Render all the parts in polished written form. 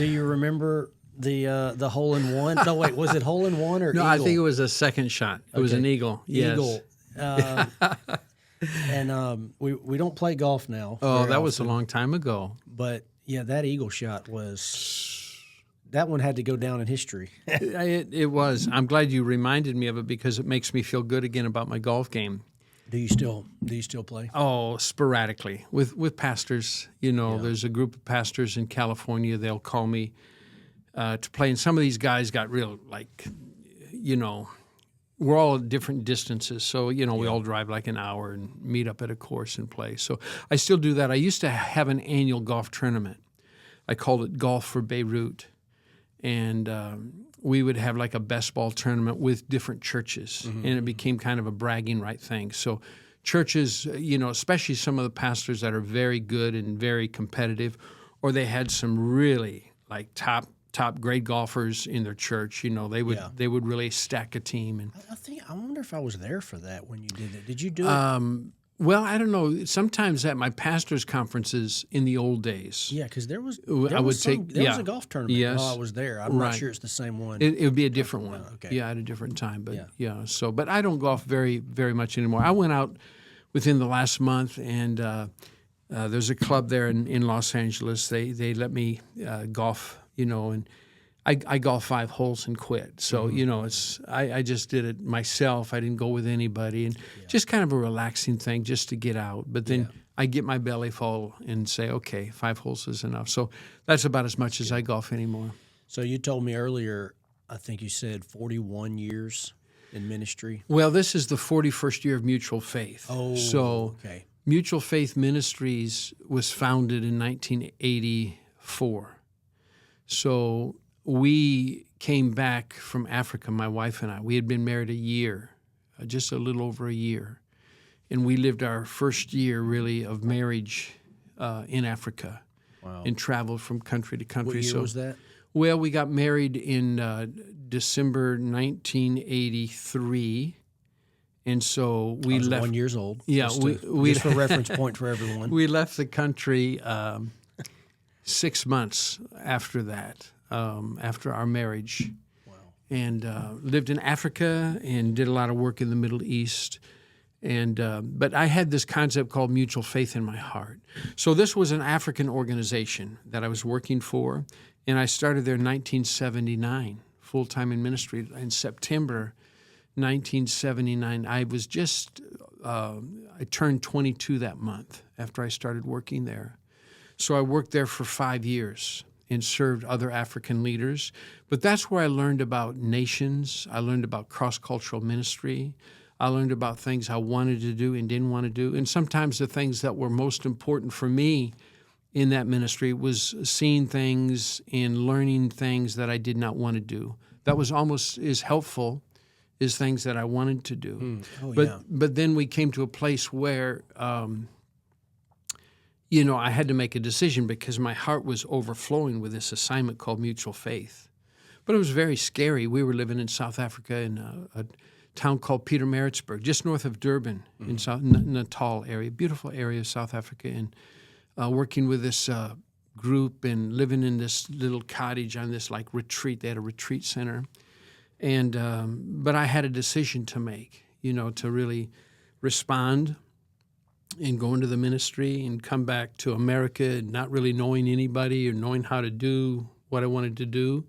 Do you remember the hole in one? No, wait, was it hole in one or No, eagle? I think it was a second shot. It was an eagle. Yes. Eagle. And we don't play golf now. Oh, very that was a often, long time ago. But yeah, that eagle shot that one had to go down in history. It was. I'm glad you reminded me of it because it makes me feel good again about my golf game. Do you still play? Oh, sporadically with pastors. There's a group of pastors in California. They'll call me to play, and some of these guys got real, we're all at different distances. So, we all drive like an hour and meet up at a course and play. So I still do that. I used to have an annual golf tournament. I called it Golf for Beirut. And we would have like a best ball tournament with different churches. And it became kind of a bragging right thing. So churches, especially some of the pastors that are very good and very competitive, or they had some really like top grade golfers in their church, they would really stack a team. And I wonder if I was there for that when you did it. Did you do it? Well, I don't know. Sometimes at my pastors' conferences in the old days. Yeah, because there was I would was take a golf tournament while I was there. I'm not Right. sure it's the same one. It would be a different one. Okay. Yeah, at a different time. But but I don't golf very, very much anymore. I went out within the last month, and there's a club there in Los Angeles. They let me golf, and I golf 5 holes and quit. So, I just did it myself. I didn't go with anybody, and just kind of a relaxing thing just to get out. But then I get my belly full and say, okay, 5 holes is enough. So that's about as much as I golf anymore. So you told me earlier, I think you said 41 years in ministry. Well, this is the 41st year of Mutual Faith. Oh, so okay. Mutual Faith Ministries was founded in 1984. So we came back from Africa, my wife and I. We had been married a year, just a little over a year. And we lived our first year, really, of marriage in Africa. Wow. And traveled from country to country. What year was that? Well, we got married in December 1983. And so we left. 1 year old. Yeah, just for reference point for everyone. We left the country 6 months after that. After our marriage. Wow. And lived in Africa and did a lot of work in the Middle East. And but I had this concept called Mutual Faith in my heart. So this was an African organization that I was working for, and I started there in 1979, full-time in ministry. In September 1979, I was I turned 22 that month after I started working there. So I worked there for 5 years and served other African leaders. But that's where I learned about nations. I learned about cross-cultural ministry. I learned about things I wanted to do and didn't want to do. And sometimes the things that were most important for me in that ministry was seeing things and learning things that I did not want to do. That was almost as helpful as things that I wanted to do. But then we came to a place where I had to make a decision because my heart was overflowing with this assignment called Mutual Faith. But it was very scary. We were living in South Africa in a town called Pietermaritzburg, just north of Durban, in South Natal area, beautiful area of South Africa, and working with this group and living in this little cottage on this like retreat. They had a retreat center. And but I had a decision to make, to really respond and go into the ministry and come back to America and not really knowing anybody or knowing how to do what I wanted to do.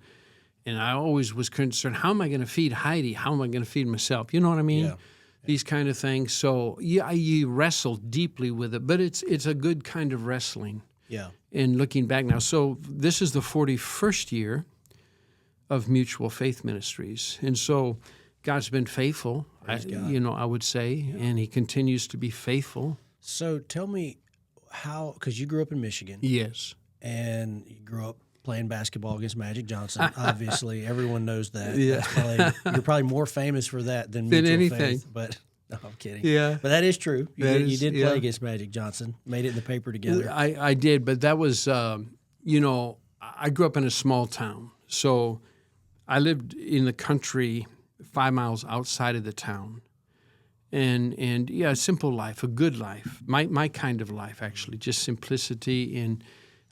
And I always was concerned, how am I going to feed Heidi? How am I going to feed myself? You know what I mean? Yeah. These kind of things. So you wrestle deeply with it, but it's a good kind of wrestling. Yeah. And looking back now, so this is the 41st year of Mutual Faith Ministries. And so God's been faithful, I would say, and he continues to be faithful. So tell me how, because you grew up in Michigan. Yes. And you grew up playing basketball against Magic Johnson. Obviously, everyone knows that. Yeah. You're probably more famous for that than Mutual anything. Faith. But no, I'm kidding. Yeah. But that is true. You did yeah. play against Magic Johnson. Made it in the paper together. I did, but that was, I grew up in a small town. So I lived in the country 5 miles outside of the town. And a simple life, a good life, my kind of life, actually, just simplicity. And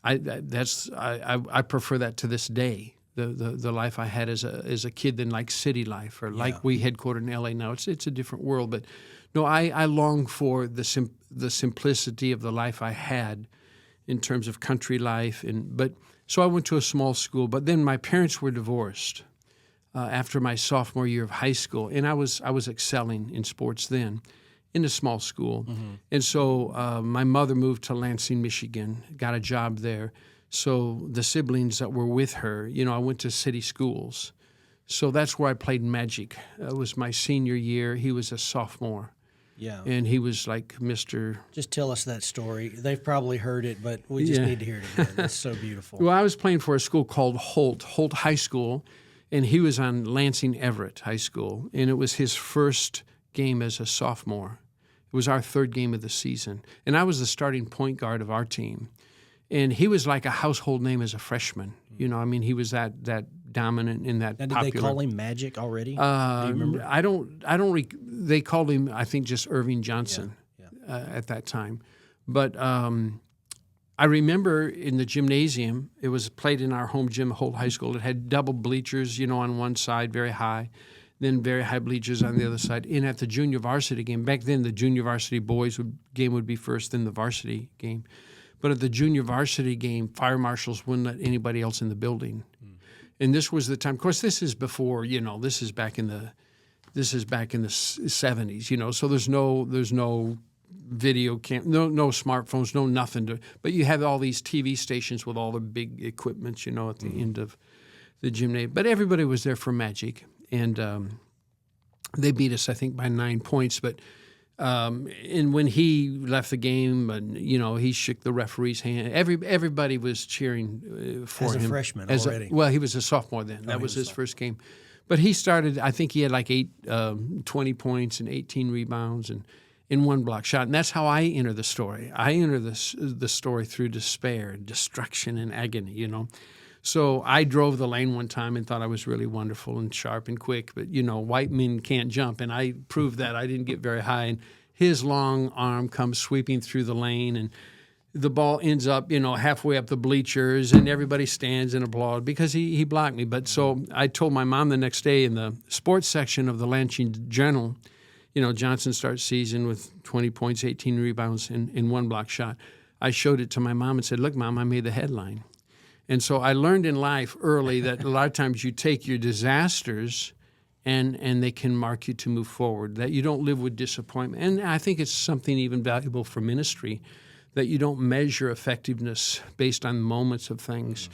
I prefer that to this day. The life I had as a kid than like city life or like we headquartered in LA now. It's a different world, but no, I long for the simplicity of the life I had in terms of country life. So I went to a small school, but then my parents were divorced after my sophomore year of high school, and I was excelling in sports then in a small school. And so my mother moved to Lansing, Michigan, got a job there. So the siblings that were with her, I went to city schools. So that's where I played Magic. It was my senior year. He was a sophomore. Yeah. And he was like Mr. Just tell us that story. They've probably heard it, but we just need to hear it again. It's so beautiful. Well, I was playing for a school called Holt High School, and he was on Lansing Everett High School, and it was his first game as a sophomore. It was our third game of the season, and I was the starting point guard of our team. And he was like a household name as a freshman. He was that dominant in that. Now, did popular. they call him Magic already? Do you remember? I don't. They called him, I think, just Irving Johnson at that time. But I remember in the gymnasium, it was played in our home gym, Holt High School. It had double bleachers, on one side, very high, then very high bleachers on the other side. And at the junior varsity game, back then the junior varsity boys game would be first, then the varsity game. But at the junior varsity game, fire marshals wouldn't let anybody else in the building. And this was the time. Of course, this is before. This is back in the 70s. So there's no video no smartphones, no nothing. But you have all these TV stations with all the big equipment. At the end of the gymnasium. But everybody was there for Magic, and they beat us, I think, by 9 points. But and when he left the game, he shook the referee's hand. Everybody was cheering for him. As a freshman already. Well, he was a sophomore then. That was his first game. But he started, I think he had like 20 points and 18 rebounds and in one block shot. And that's how I enter the story. I enter the story through despair, destruction, and agony, So I drove the lane one time and thought I was really wonderful and sharp and quick, but white men can't jump, and I proved that. I didn't get very high, and his long arm comes sweeping through the lane, and the ball ends up, halfway up the bleachers, and everybody stands and applauds because he blocked me. But so I told my mom the next day in the sports section of the Lansing Journal, Johnson starts season with 20 points, 18 rebounds, in one block shot. I showed it to my mom and said, "Look, Mom, I made the headline." And so I learned in life early that a lot of times you take your disasters and they can mark you to move forward, that you don't live with disappointment. And I think it's something even valuable for ministry, that you don't measure effectiveness based on moments of things.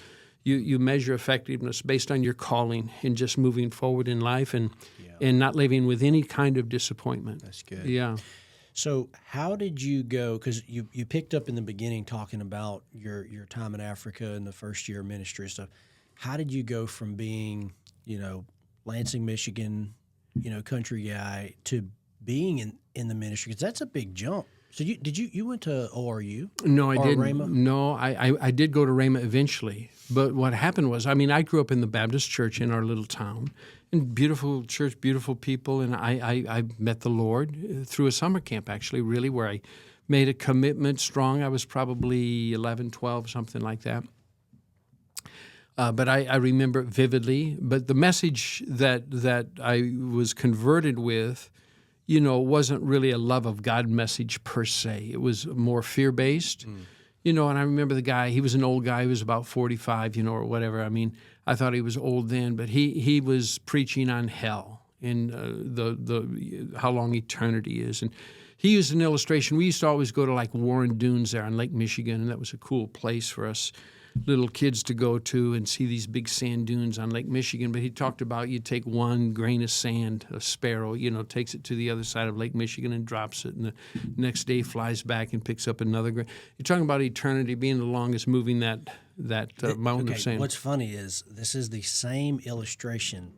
You measure effectiveness based on your calling and just moving forward in life and not living with any kind of disappointment. That's good. Yeah. So how did you go, because you picked up in the beginning talking about your time in Africa and the first year of ministry and stuff. How did you go from being, Lansing, Michigan, country guy to being in the ministry? Because that's a big jump. So you went to ORU? No, I didn't. Rhema? No, I did go to Rhema eventually. But what happened was, I grew up in the Baptist church in our little town. And beautiful church, beautiful people, and I met the Lord through a summer camp, actually, really, where I made a commitment strong. I was probably 11, 12, something like that. But I remember it vividly. But the message that I was converted with, wasn't really a love of God message per se. It was more fear-based. And I remember the guy, he was an old guy, he was about 45, or whatever. I thought he was old then, but he was preaching on hell and the how long eternity is. And he used an illustration. We used to always go to like Warren Dunes there on Lake Michigan, and that was a cool place for us little kids to go to and see these big sand dunes on Lake Michigan. But he talked about you take one grain of sand, a sparrow, takes it to the other side of Lake Michigan and drops it, and the next day flies back and picks up another grain. You're talking about eternity being the longest moving that mountain of sand. What's funny is this is the same illustration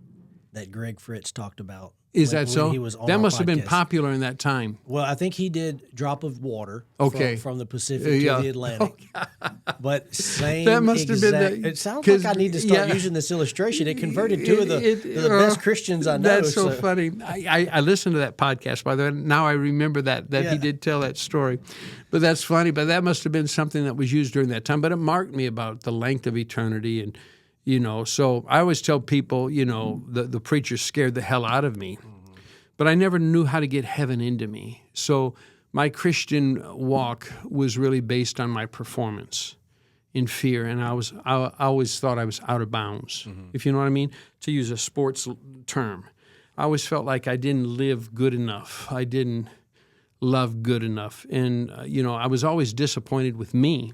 that Greg Fritz talked about Is that so? When he was on that our must have been podcast. popular in that time. Well, I think he did Drop of Water Okay. from the Pacific Yeah. to the Atlantic. But same That must have been exact. the- It sounds 'cause- like I need to start yeah. using this illustration. It converted two of the best Christians I know. That's so funny. I listened to that podcast, by the way. Now I remember that Yeah. he did tell that story. But that's funny. But that must have been something that was used during that time. But it marked me about the length of eternity. And, so I always tell people, the preacher scared the hell out of me. But I never knew how to get heaven into me. So my Christian walk was really based on my performance in fear, and I always thought I was out of bounds, if you know what I mean, to use a sports term. I always felt like I didn't live good enough. I didn't love good enough. And, I was always disappointed with me.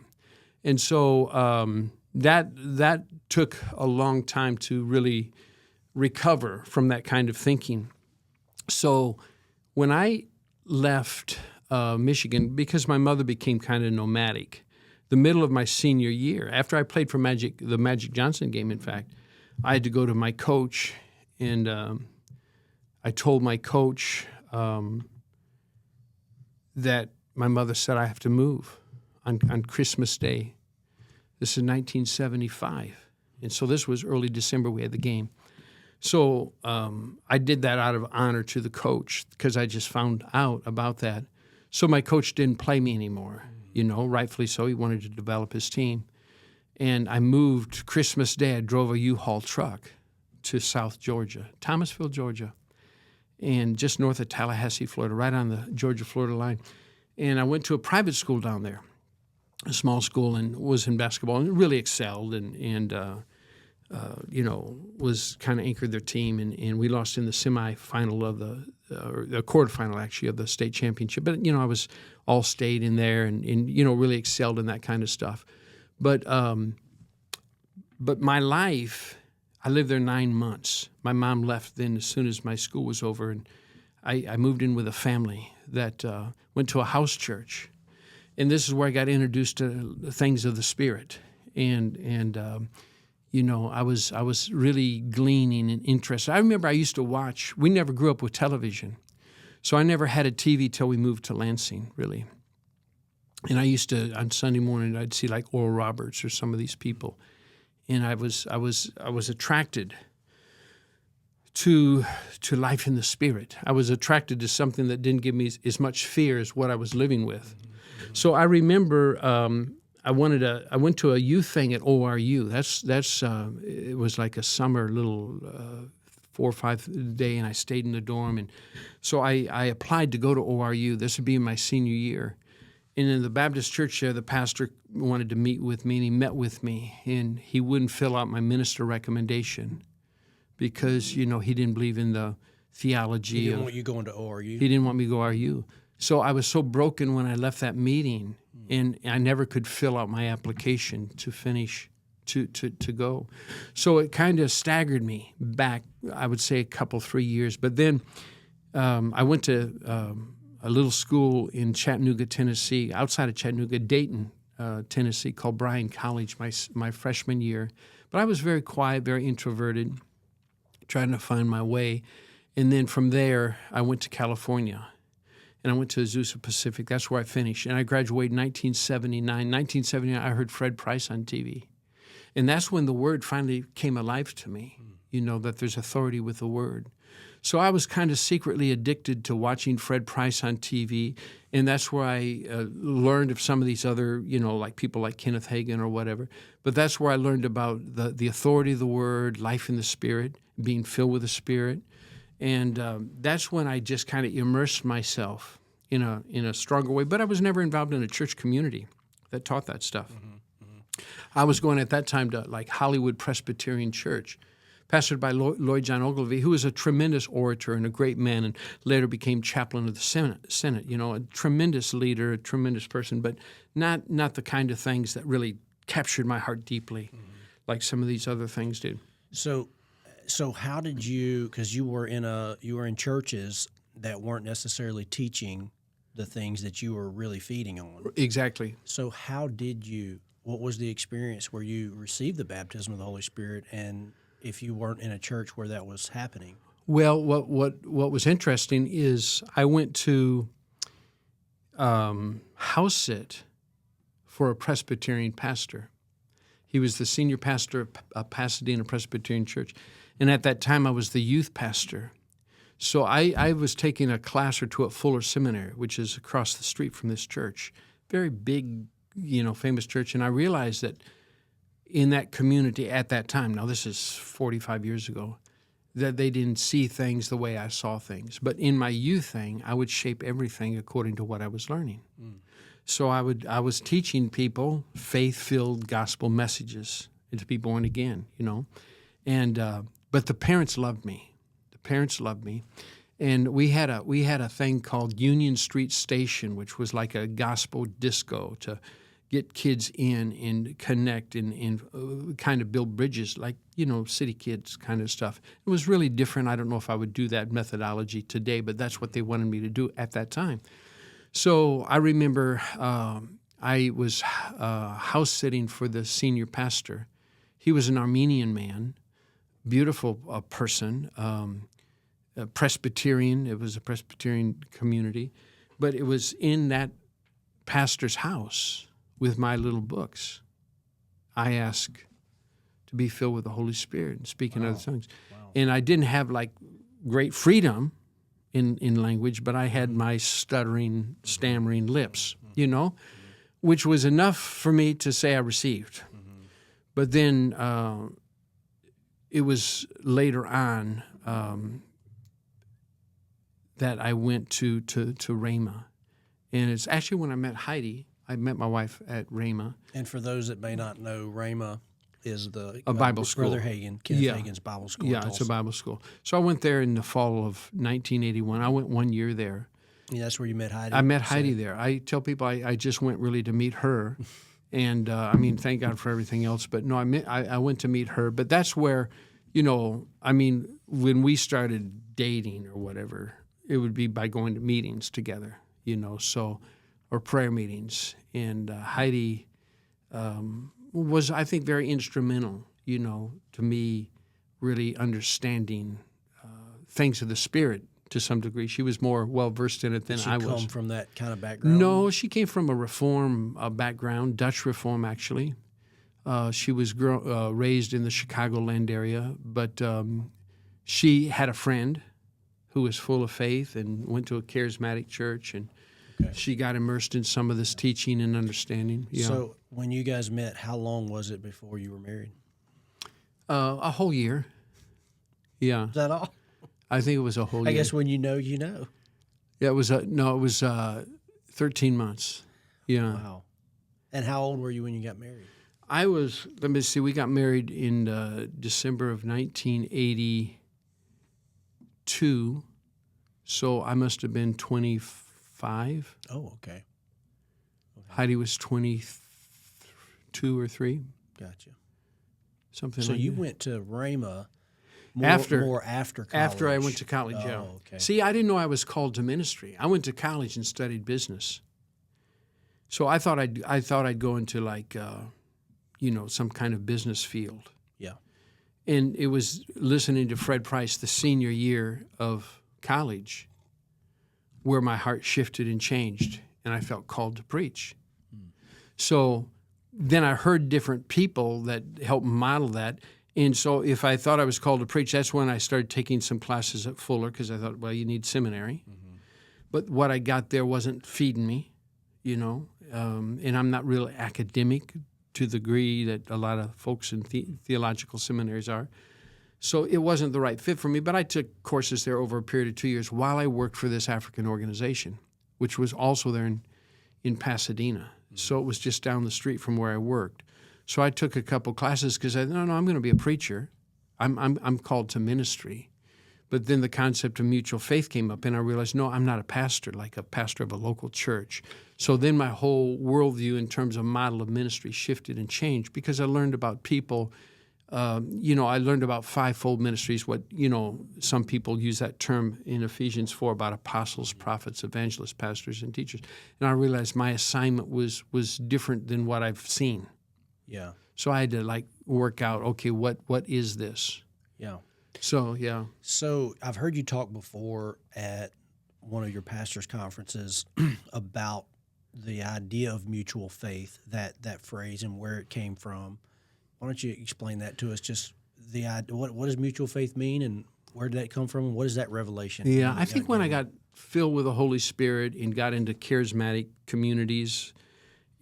And so that took a long time to really recover from that kind of thinking. So when I left Michigan, because my mother became kind of nomadic, the middle of my senior year, after I played for the Magic Johnson game, in fact, I had to go to my coach, and I told my coach that my mother said I have to move on Christmas Day. This is 1975. And so this was early December, we had the game. So I did that out of honor to the coach because I just found out about that. So my coach didn't play me anymore, rightfully so. He wanted to develop his team. And I moved Christmas Day. I drove a U-Haul truck to South Georgia, Thomasville, Georgia, and just north of Tallahassee, Florida, right on the Georgia-Florida line. And I went to a private school down there, a small school, and was in basketball and really excelled and was kind of anchored their team, and we lost in the semifinal of the quarterfinal, actually, of the state championship. But, I was all-state in there and really excelled in that kind of stuff. But my life, I lived there 9 months. My mom left then as soon as my school was over, and I moved in with a family that went to a house church. And this is where I got introduced to the things of the Spirit. And I was really gleaning and interested. I remember I used to watch. We never grew up with television, so I never had a TV till we moved to Lansing, really. And I used to, on Sunday morning, I'd see like Oral Roberts or some of these people, and I was attracted to life in the Spirit. I was attracted to something that didn't give me as much fear as what I was living with. So I remember. I went to a youth thing at ORU. It was like a summer little 4 or 5 day, and I stayed in the dorm. And so I applied to go to ORU. This would be my senior year. And in the Baptist church there, the pastor wanted to meet with me, and he met with me, and he wouldn't fill out my minister recommendation because, he didn't believe in the theology. He didn't want you going to ORU. He didn't want me to go RU. So I was so broken when I left that meeting, and I never could fill out my application to finish to go. So it kind of staggered me back, I would say, 3 years. But then I went to a little school in Chattanooga, Tennessee, outside of Chattanooga, Dayton, Tennessee, called Bryan College my freshman year. But I was very quiet, very introverted, trying to find my way. And then from there, I went to California. And I went to Azusa Pacific. That's where I finished. And I graduated in 1979. 1979, I heard Fred Price on TV. And that's when the Word finally came alive to me, that there's authority with the Word. So I was kind of secretly addicted to watching Fred Price on TV. And that's where I learned of some of these other, like people like Kenneth Hagin or whatever. But that's where I learned about the authority of the Word, life in the Spirit, being filled with the Spirit. And that's when I just kind of immersed myself in a stronger way. But I was never involved in a church community that taught that stuff. I was going at that time to like Hollywood Presbyterian Church, pastored by Lloyd John Ogilvie, who was a tremendous orator and a great man, and later became chaplain of the Senate. A tremendous leader, a tremendous person, but not the kind of things that really captured my heart deeply, like some of these other things did. So how did you? Because you were in churches that weren't necessarily teaching the things that you were really feeding on. Exactly. So how did you? What was the experience where you received the baptism of the Holy Spirit, and if you weren't in a church where that was happening? Well, what was interesting is I went to house sit for a Presbyterian pastor. He was the senior pastor of Pasadena Presbyterian Church, and at that time I was the youth pastor. So I was taking a class or two at Fuller Seminary, which is across the street from this church, very big, famous church, and I realized that in that community at that time, now this is 45 years ago, that they didn't see things the way I saw things. But in my youth thing, I would shape everything according to what I was learning. So I was teaching people faith-filled gospel messages to be born again, and but the parents loved me. The parents loved me, and we had a thing called Union Street Station, which was like a gospel disco to get kids in and connect and kind of build bridges, like, city kids kind of stuff. It was really different. I don't know if I would do that methodology today, but that's what they wanted me to do at that time. So I remember I was house sitting for the senior pastor. He was an Armenian man, beautiful person, a Presbyterian. It was a Presbyterian community. But it was in that pastor's house with my little books. I asked to be filled with the Holy Spirit and speak in other tongues. Wow. And I didn't have like great freedom in language, but I had my stuttering, stammering lips, which was enough for me to say I received. But then it was later on that I went to Rhema. And it's actually when I met Heidi. I met my wife at Rhema. And for those that may not know, Rhema is a Bible school. Brother Hagin, Kenneth Hagin's Bible school. Yeah, it's a Bible school. So I went there in the fall of 1981. I went 1 year there. Yeah, that's where you met Heidi? I met Heidi there. I tell people I just went really to meet her. And, thank God for everything else. But no, I went to meet her. But that's where, when we started dating or whatever, it would be by going to meetings together, or prayer meetings. And Heidi was, I think, very instrumental, to me really understanding things of the Spirit to some degree. She was more well-versed in it than I was. Did she come from that kind of background? No, she came from a Reform background, Dutch Reform, actually. She was raised in the Chicagoland area, but she had a friend who was full of faith and went to a charismatic church, and she got immersed in some of this teaching and understanding. Yeah. So when you guys met, how long was it before you were married? A whole year. Yeah. Is that all? I think it was a whole year. I guess when you know, you know. Yeah, it was 13 months. Yeah. Wow. And how old were you when you got married? I was, let me see, we got married in December of 1982, so I must have been 25. Oh, okay. Heidi was 22 or 3. Gotcha. Something so like you that. went to Rhema more after college? After I went to college, yeah. Okay. See, I didn't know I was called to ministry. I went to college and studied business. So I thought I'd go into like, some kind of business field. Yeah. And it was listening to Fred Price the senior year of college where my heart shifted and changed, and I felt called to preach. So then I heard different people that helped model that. And so if I thought I was called to preach, that's when I started taking some classes at Fuller, because I thought, well, you need seminary. Mm-hmm. But what I got there wasn't feeding me, and I'm not really academic to the degree that a lot of folks in theological seminaries are. So it wasn't the right fit for me, but I took courses there over a period of 2 years while I worked for this African organization, which was also there in Pasadena. Mm-hmm. So it was just down the street from where I worked. So I took a couple classes because I thought, no, I'm going to be a preacher. I'm called to ministry. But then the concept of mutual faith came up, and I realized, no, I'm not a pastor, like a pastor of a local church. So then my whole worldview in terms of model of ministry shifted and changed because I learned about people. I learned about fivefold ministries, some people use that term in Ephesians 4 about apostles, prophets, evangelists, pastors, and teachers. And I realized my assignment was different than what I've seen. Yeah. So I had to work out, okay, what is this? Yeah. So, yeah. So I've heard you talk before at one of your pastors' conferences about the idea of mutual faith, that phrase and where it came from. Why don't you explain that to us? Just the idea, what does mutual faith mean, and where did that come from, and what is that revelation? Yeah, I think when I got filled with the Holy Spirit and got into charismatic communities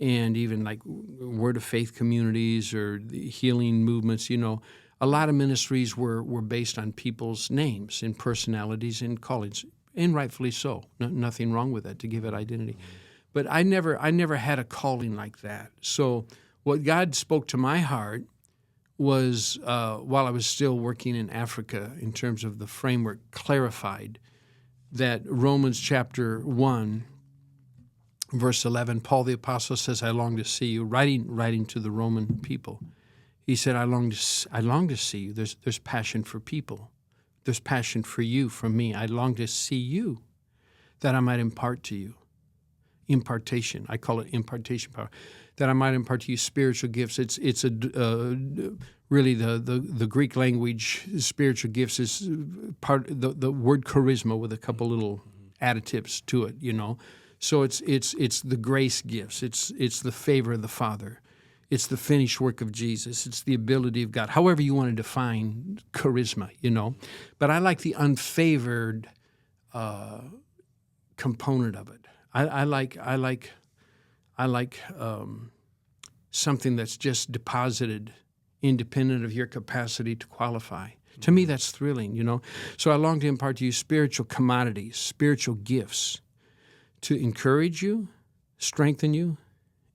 and even like Word of Faith communities or the healing movements, a lot of ministries were based on people's names and personalities and callings, and rightfully so. Nothing wrong with that, to give it identity. But I never had a calling like that. So what God spoke to my heart was, while I was still working in Africa, in terms of the framework, clarified that Romans chapter 1, verse 11, Paul the Apostle says, I long to see you, writing to the Roman people. He said, I long to see you. There's passion for people. There's passion for you from me. I long to see you, that I might impart to you. Impartation. I call it impartation power. That I might impart to you spiritual gifts. It's really the Greek language. Spiritual gifts is part the word charisma with a couple little additives to it. So it's the grace gifts. It's the favor of the Father. It's the finished work of Jesus. It's the ability of God. However you want to define charisma, But I like the unfavored component of it. I like something that's just deposited, independent of your capacity to qualify. To me, that's thrilling, So I long to impart to you spiritual commodities, spiritual gifts, to encourage you, strengthen you,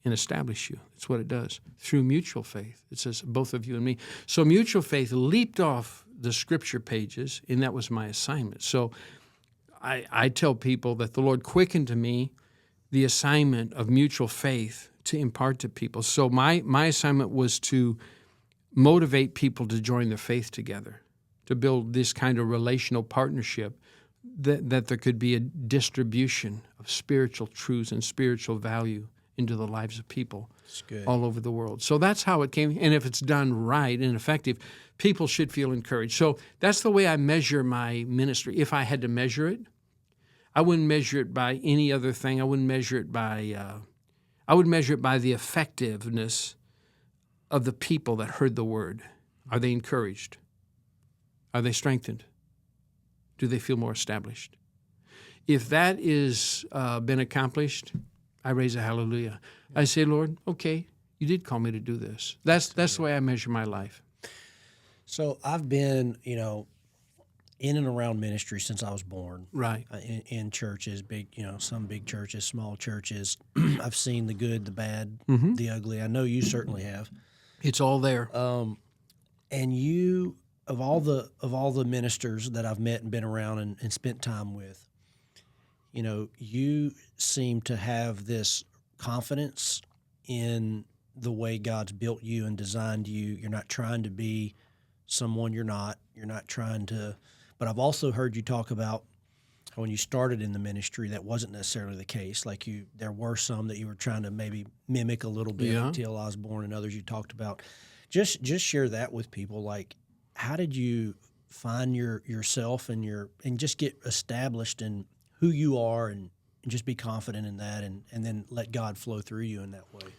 and establish you. That's what it does. Through mutual faith. It says both of you and me. So mutual faith leaped off the scripture pages, and that was my assignment. So I tell people that the Lord quickened to me the assignment of mutual faith to impart to people. So my assignment was to motivate people to join their faith together, to build this kind of relational partnership, that there could be a distribution of spiritual truths and spiritual value into the lives of people all over the world. So that's how it came. And if it's done right and effective, people should feel encouraged. So that's the way I measure my ministry. If I had to measure it, I wouldn't measure it by any other thing. I wouldn't measure it by, I would measure it by the effectiveness of the people that heard the word. Are they encouraged? Are they strengthened? Do they feel more established? If that is been accomplished, I raise a hallelujah. I say, Lord, okay, you did call me to do this. That's the way I measure my life. So I've been, in and around ministry since I was born. Right. In churches, big, some big churches, small churches. I've seen the good, the bad, the ugly. I know you certainly have. It's all there. And you, of all the ministers that I've met and been around and spent time with, you seem to have this confidence in the way God's built you and designed you. You're not trying to be someone you're not. You're not trying to. But I've also heard you talk about how when you started in the ministry, that wasn't necessarily the case. Like there were some that you were trying to maybe mimic a little bit, like T.L. Osborne and others you talked about. Just share that with people. Like, how did you find yourself and just get established in who you are and just be confident in that and then let God flow through you in that way?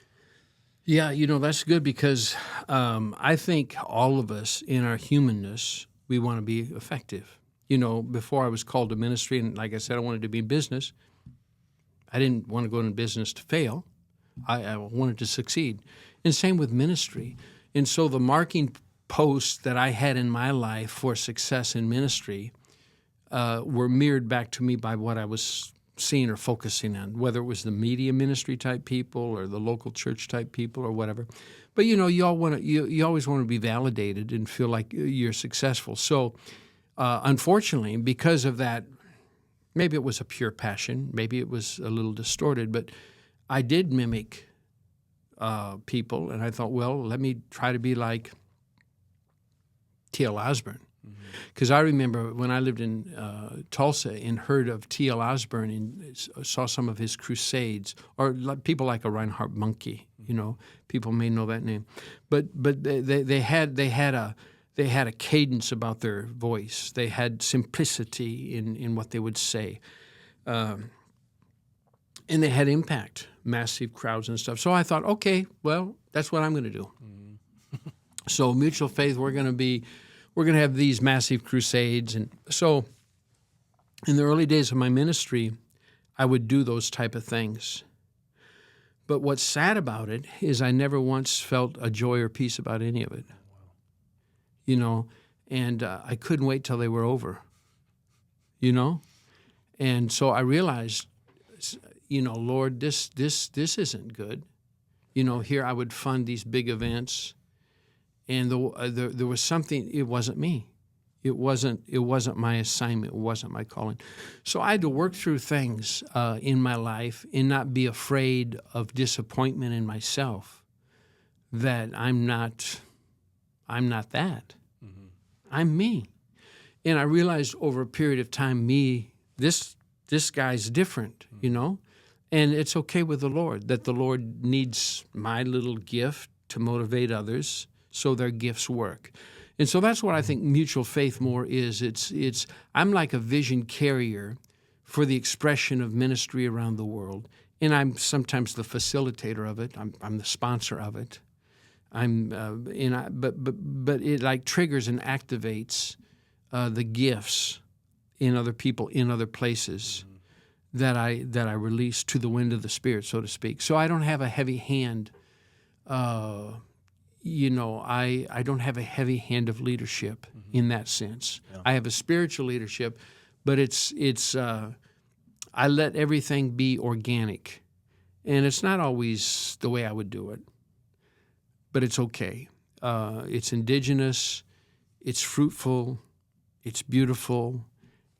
Yeah, that's good because I think all of us in our humanness, we want to be effective. Before I was called to ministry, and like I said, I wanted to be in business. I didn't want to go into business to fail. I wanted to succeed. And same with ministry. And so the marking posts that I had in my life for success in ministry were mirrored back to me by what I was seeing or focusing on, whether it was the media ministry type people or the local church type people or whatever. But you always want to be validated and feel like you're successful. So unfortunately, because of that, maybe it was a pure passion, maybe it was a little distorted, but I did mimic people, and I thought, well, let me try to be like T.L. Osborne. Because I remember when I lived in Tulsa and heard of T.L. Osborne and saw some of his crusades, or people like a Reinhard Bonnke, people may know that name, but they had They had a cadence about their voice. They had simplicity in what they would say. And they had impact, massive crowds and stuff. So I thought, okay, well, that's what I'm going to do. Mm-hmm. So Mutual Faith, we're going to have these massive crusades. And so in the early days of my ministry, I would do those type of things. But what's sad about it is I never once felt a joy or peace about any of it. You know, and I couldn't wait till they were over, you know? And so I realized, you know, Lord, this isn't good. You know, here I would fund these big events, and there was something, it wasn't me. It wasn't my assignment. It wasn't my calling. So I had to work through things in my life and not be afraid of disappointment in myself, that I'm not that. Mm-hmm. I'm me. And I realized over a period of time, this guy's different, mm-hmm. you know? And it's okay with the Lord, that the Lord needs my little gift to motivate others so their gifts work. And so that's what I think Mutual Faith more is. It's I'm like a vision carrier for the expression of ministry around the world. And I'm sometimes the facilitator of it. I'm the sponsor of it. But it like triggers and activates the gifts in other people, in other places, mm-hmm. that I release to the wind of the Spirit, so to speak. So I don't have a heavy hand. You know, I don't have a heavy hand of leadership mm-hmm. in that sense. Yeah. I have a spiritual leadership, but it's I let everything be organic, and it's not always the way I would do it. But it's okay. It's indigenous, it's fruitful, it's beautiful,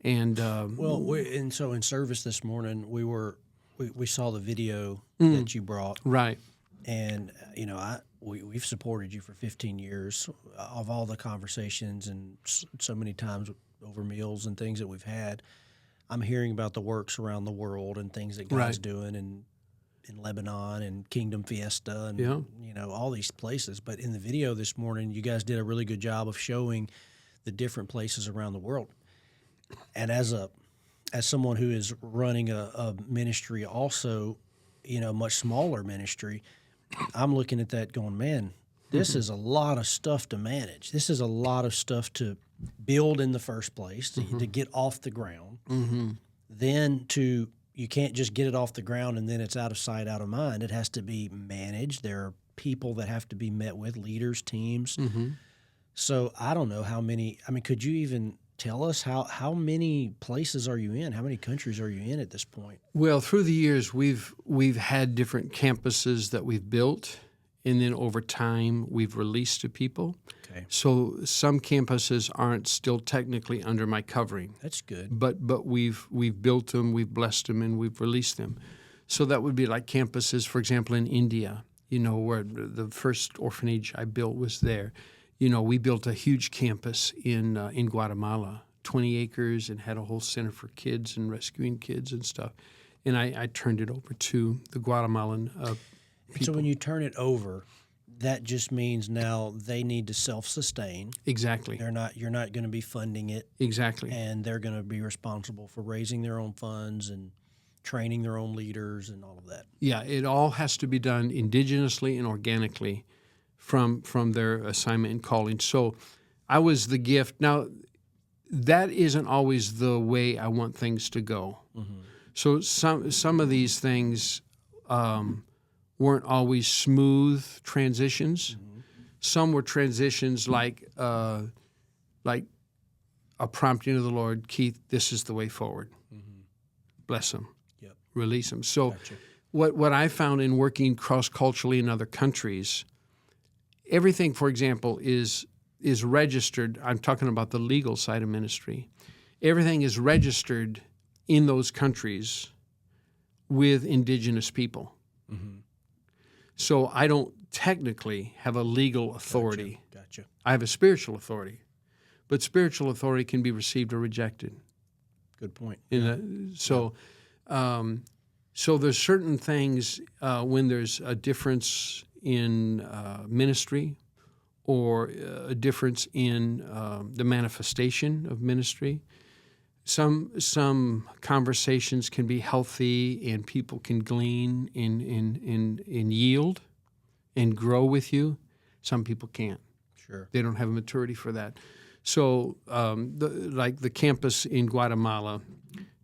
and so in service this morning, we saw the video that you brought, right? And you know, we've supported you for 15 years. Of all the conversations and so many times over meals and things that we've had, I'm hearing about the works around the world and things that God's right. doing in Lebanon and Kingdom Fiesta and yeah. you know, all these places. But in the video this morning, you guys did a really good job of showing the different places around the world. And as someone who is running a ministry also, you know, much smaller ministry, I'm looking at that going, man, this mm-hmm. is a lot of stuff to manage. This is a lot of stuff to build in the first place, to get off the ground. Mm-hmm. Then you can't just get it off the ground and then it's out of sight, out of mind. It has to be managed. There are people that have to be met with, leaders, teams. Mm-hmm. So I don't know how many. I mean, could you even tell us how many places are you in? How many countries are you in at this point? Well, through the years, we've had different campuses that we've built, and then over time we've released to people. Okay. So some campuses aren't still technically under my covering. That's good. But we've built them, we've blessed them, and we've released them. So that would be like campuses, for example, in India. You know, where the first orphanage I built was there. You know, we built a huge campus in Guatemala, 20 acres, and had a whole center for kids and rescuing kids and stuff. And I turned it over to the Guatemalan people. So when you turn it over, that just means now they need to self-sustain. Exactly. You're not going to be funding it. Exactly. And they're going to be responsible for raising their own funds and training their own leaders and all of that. Yeah, it all has to be done indigenously and organically from their assignment and calling. So I was the gift. Now, that isn't always the way I want things to go. Mm-hmm. So some of these things weren't always smooth transitions. Mm-hmm. Some were transitions like a prompting of the Lord, Keith, this is the way forward. Mm-hmm. Bless them. Yep. Release them. So gotcha. What I found in working cross-culturally in other countries, everything, for example, is registered. I'm talking about the legal side of ministry. Everything is registered in those countries with indigenous people. Mm-hmm. So I don't technically have a legal authority. Gotcha. I have a spiritual authority, but spiritual authority can be received or rejected. Good point. So there's certain things when there's a difference in ministry or a difference in the manifestation of ministry. Some conversations can be healthy and people can glean and yield and grow with you. Some people can't. Sure. They don't have a maturity for that. So like the campus in Guatemala,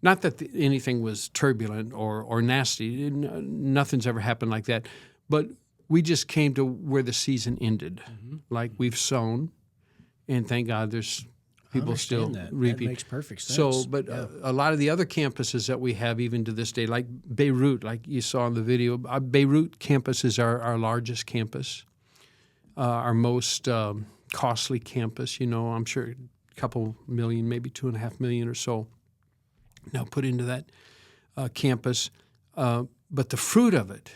not that anything was turbulent or nasty. Nothing's ever happened like that. But we just came to where the season ended. Mm-hmm. Like we've sown, and thank God there's people still reaping. That makes perfect sense. So, but a lot of the other campuses that we have, even to this day, like Beirut, like you saw in the video, Beirut campus is our largest campus, our most costly campus. I'm sure a couple million, maybe 2.5 million or so now put into that campus. But the fruit of it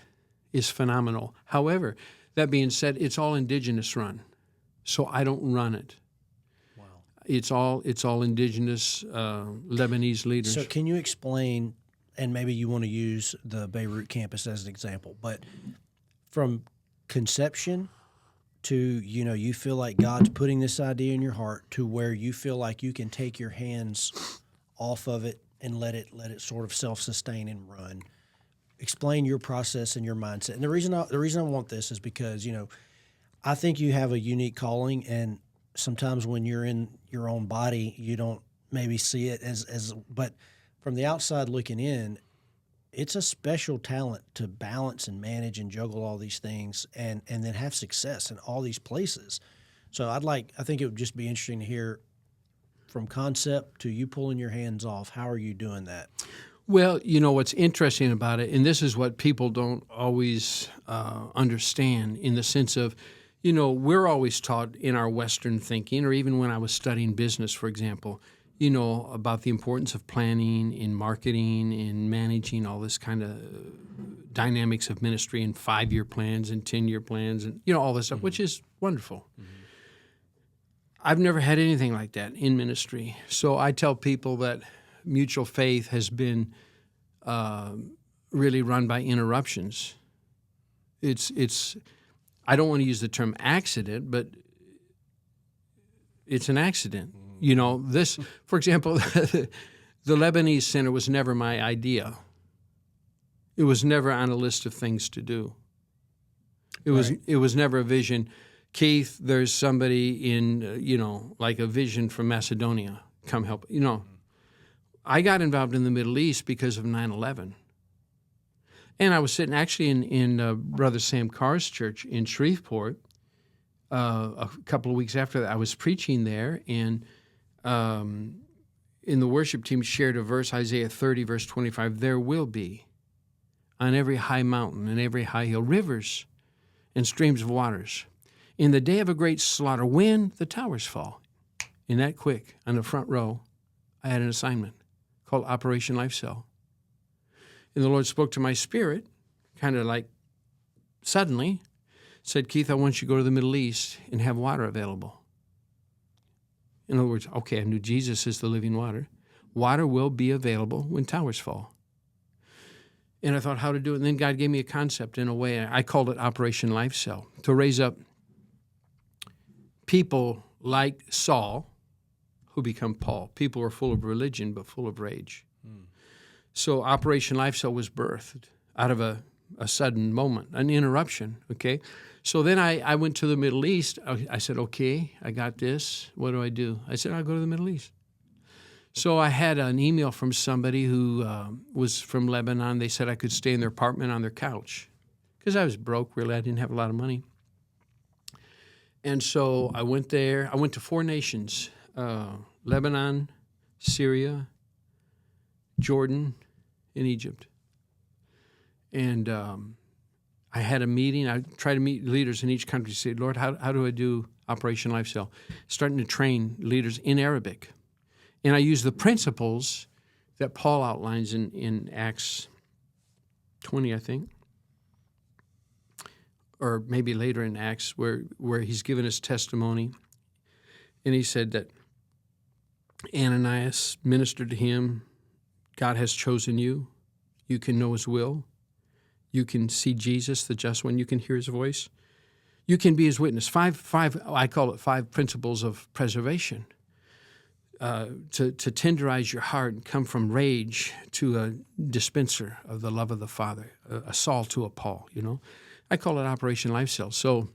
is phenomenal. However, that being said, it's all indigenous run, so I don't run it. Wow. It's all indigenous Lebanese leaders. So can you explain, and maybe you want to use the Beirut campus as an example, but from conception to, you feel like God's putting this idea in your heart to where you feel like you can take your hands off of it and let it sort of self-sustain and run. Explain your process and your mindset. And the reason I want this is because, I think you have a unique calling, and sometimes when you're in your own body, you don't maybe see it as but from the outside looking in, it's a special talent to balance and manage and juggle all these things and then have success in all these places. So I think it would just be interesting to hear from concept to you pulling your hands off. How are you doing that? Well, what's interesting about it, and this is what people don't always understand in the sense of, we're always taught in our Western thinking, or even when I was studying business, for example, about the importance of planning and marketing and managing all this kind of dynamics of ministry and 5-year plans and 10-year plans and, all this stuff, which is wonderful. Mm-hmm. I've never had anything like that in ministry. So I tell people that mutual faith has been really run by interruptions. It's I don't want to use the term accident, but it's an accident. This, for example, the Lebanese Center was never my idea. It was never on a list of things to do. It was never a vision. Keith, there's somebody in, like a vision from Macedonia. Come help. I got involved in the Middle East because of 9/11. And I was sitting actually in Brother Sam Carr's church in Shreveport a couple of weeks after that. I was preaching there, and in the worship team shared a verse, Isaiah 30, verse 25, there will be on every high mountain and every high hill rivers and streams of waters. In the day of a great slaughter, when the towers fall. In that quick, on the front row, I had an assignment called Operation Life Cell. And the Lord spoke to my spirit, kind of like suddenly, said, Keith, I want you to go to the Middle East and have water available. In other words, okay, I knew Jesus is the living water. Water will be available when towers fall. And I thought how to do it. And then God gave me a concept in a way. I called it Operation Life Cell, to raise up people like Saul who become Paul. People are full of religion but full of rage. So Operation Life Cell was birthed out of a sudden moment, an interruption, okay? So then I went to the Middle East. I said, okay, I got this. What do? I said, I'll go to the Middle East. So I had an email from somebody who was from Lebanon. They said I could stay in their apartment on their couch because I was broke, really. I didn't have a lot of money. And so I went there. I went to 4 nations, Lebanon, Syria, Jordan, and Egypt. And I had a meeting. I tried to meet leaders in each country. Say, Lord, how do I do Operation Life Cell? Starting to train leaders in Arabic. And I use the principles that Paul outlines in Acts 20, I think, or maybe later in Acts, where he's given his testimony. And he said that Ananias ministered to him. God has chosen you. You can know his will. You can see Jesus, the just one. You can hear his voice. You can be his witness. I call it 5 principles of preservation. To tenderize your heart and come from rage to a dispenser of the love of the Father, a Saul to a Paul, I call it Operation Life Cell. So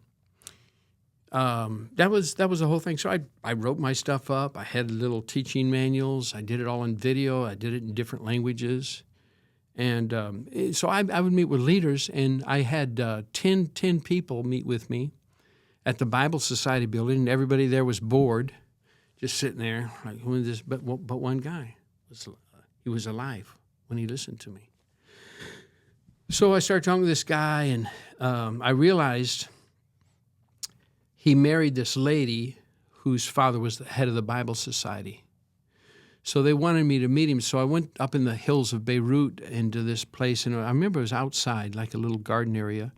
that was the whole thing. So I wrote my stuff up. I had little teaching manuals. I did it all in video. I did it in different languages. And so I would meet with leaders, and I had 10 people meet with me at the Bible Society building, and everybody there was bored, just sitting there, like, who is this? But one guy, he was alive when he listened to me. So I started talking to this guy, and I realized he married this lady whose father was the head of the Bible Society. So they wanted me to meet him. So I went up in the hills of Beirut into this place, and I remember it was outside, like a little garden area.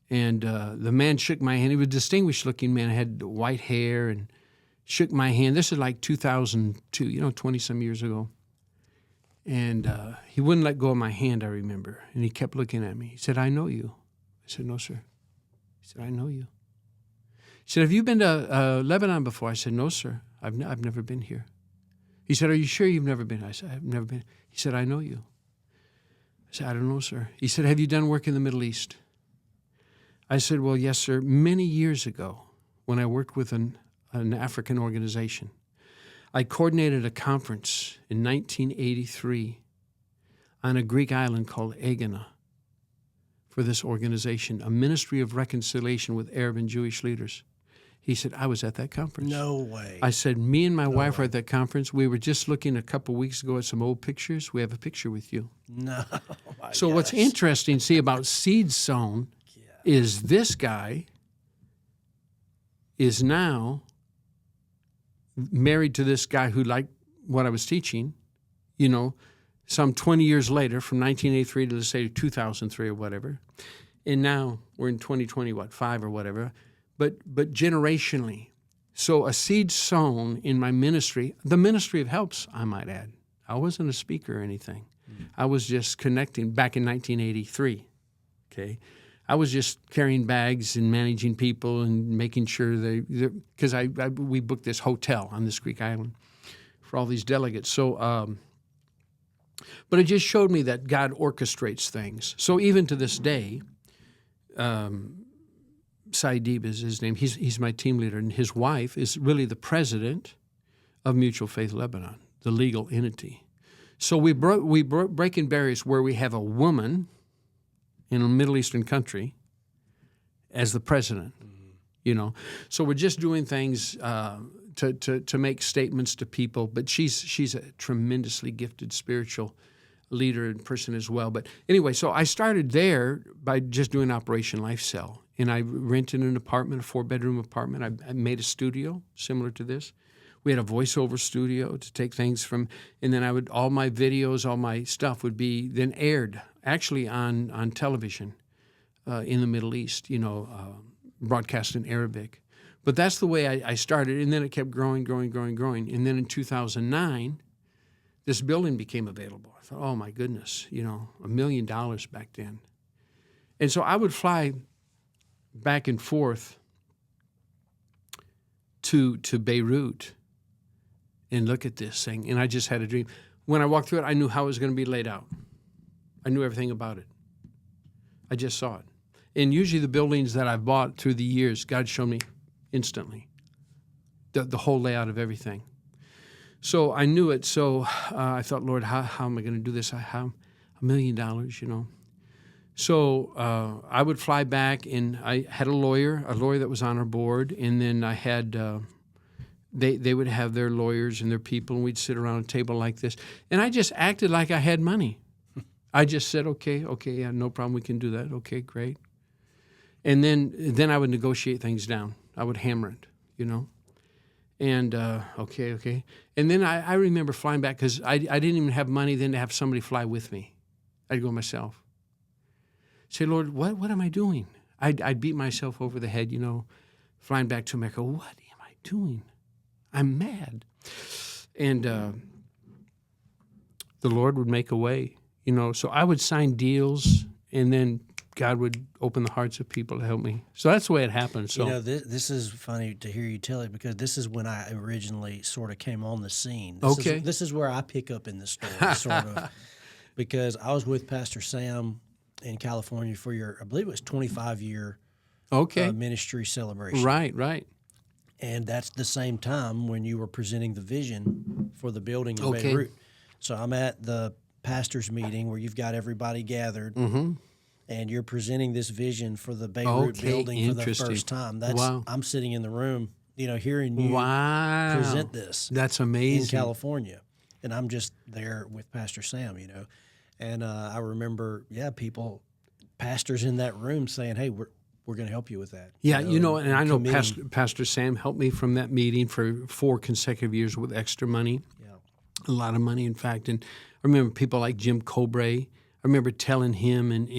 And the man shook my hand. He was a distinguished-looking man, had white hair, and shook my hand. This is like 2002, 20-some years ago. And he wouldn't let go of my hand, I remember. And he kept looking at me. He said, "I know you." I said, "No, sir." He said, "I know you." He said, "Have you been to Lebanon before?" I said, "No, sir. I've never been here." He said, "Are you sure you've never been?" I said, "I've never been." He said, "I know you." I said, "I don't know, sir." He said, "Have you done work in the Middle East?" I said, "Well, yes, sir. Many years ago, when I worked with an African organization, I coordinated a conference in 1983 on a Greek island called Egina for this organization, a ministry of reconciliation with Arab and Jewish leaders." He said, "I was at that conference." No way. I said, "Me and my wife were at that conference. We were just looking a couple weeks ago at some old pictures. We have a picture with you." No. So what's interesting, see, about seed sown is this guy is now married to this guy who liked what I was teaching, some 20 years later, from 1983 to, let's say, 2003 or whatever. And now we're in 2020, 5 or whatever. But generationally. So a seed sown in my ministry, the ministry of helps, I might add. I wasn't a speaker or anything. I was just connecting back in 1983, okay? I was just carrying bags and managing people and making sure because we booked this hotel on this Greek island for all these delegates. So, but it just showed me that God orchestrates things. So even to this day, Saidib is his name. He's my team leader, and his wife is really the president of Mutual Faith Lebanon, the legal entity. So we breaking barriers where we have a woman in a Middle Eastern country as the president, So we're just doing things to make statements to people. But she's a tremendously gifted spiritual leader and person as well. But anyway, so I started there by just doing Operation Life Cell. And I rented an apartment, a 4-bedroom apartment. I made a studio similar to this. We had a voiceover studio to take things from, and then all my videos, all my stuff would be then aired actually on television in the Middle East, broadcast in Arabic. But that's the way I started, and then it kept growing. And then in 2009, this building became available. I thought, oh my goodness, $1 million back then. And so I would fly back and forth to Beirut and look at this thing. And I just had a dream. When I walked through it, I knew how it was going to be laid out. I knew everything about it. I just saw it. And usually the buildings that I've bought through the years, God showed me instantly the whole layout of everything. So I knew it. So I thought, Lord, how am I going to do this? How $1 million, So I would fly back, and I had a lawyer that was on our board, and then I had they would have their lawyers and their people, and we'd sit around a table like this, and I just acted like I had money. I just said, okay, yeah, no problem, we can do that. Okay, great. And then I would negotiate things down. I would hammer it, And okay. And then I remember flying back because I didn't even have money then to have somebody fly with me. I'd go myself. Say, Lord, what am I doing? I'd beat myself over the head, flying back to America. What am I doing? I'm mad. And the Lord would make a way, So I would sign deals and then God would open the hearts of people to help me. So that's the way it happened. So You know, this is funny to hear you tell it because this is when I originally sort of came on the scene. Okay. This is where I pick up in the story, sort of, because I was with Pastor Sam in California for your, I believe it was 25-year okay, ministry celebration. right. And that's the same time when you were presenting the vision for the building in Okay. Beirut. So I'm at the pastor's meeting where you've got everybody gathered. And you're presenting this vision for the Beirut Okay, building for the interesting. first time. Wow. I'm sitting in the room, hearing you Wow, present this That's in amazing. California, and I'm just there with Pastor Sam, and I remember, pastors in that room saying, "Hey, we're going to help you with that." Yeah, and I know committing. Pastor Sam helped me from that meeting for 4 consecutive years with extra money, Yeah, a lot of money, in fact. And I remember people like Jim Cobrae. I remember telling him, and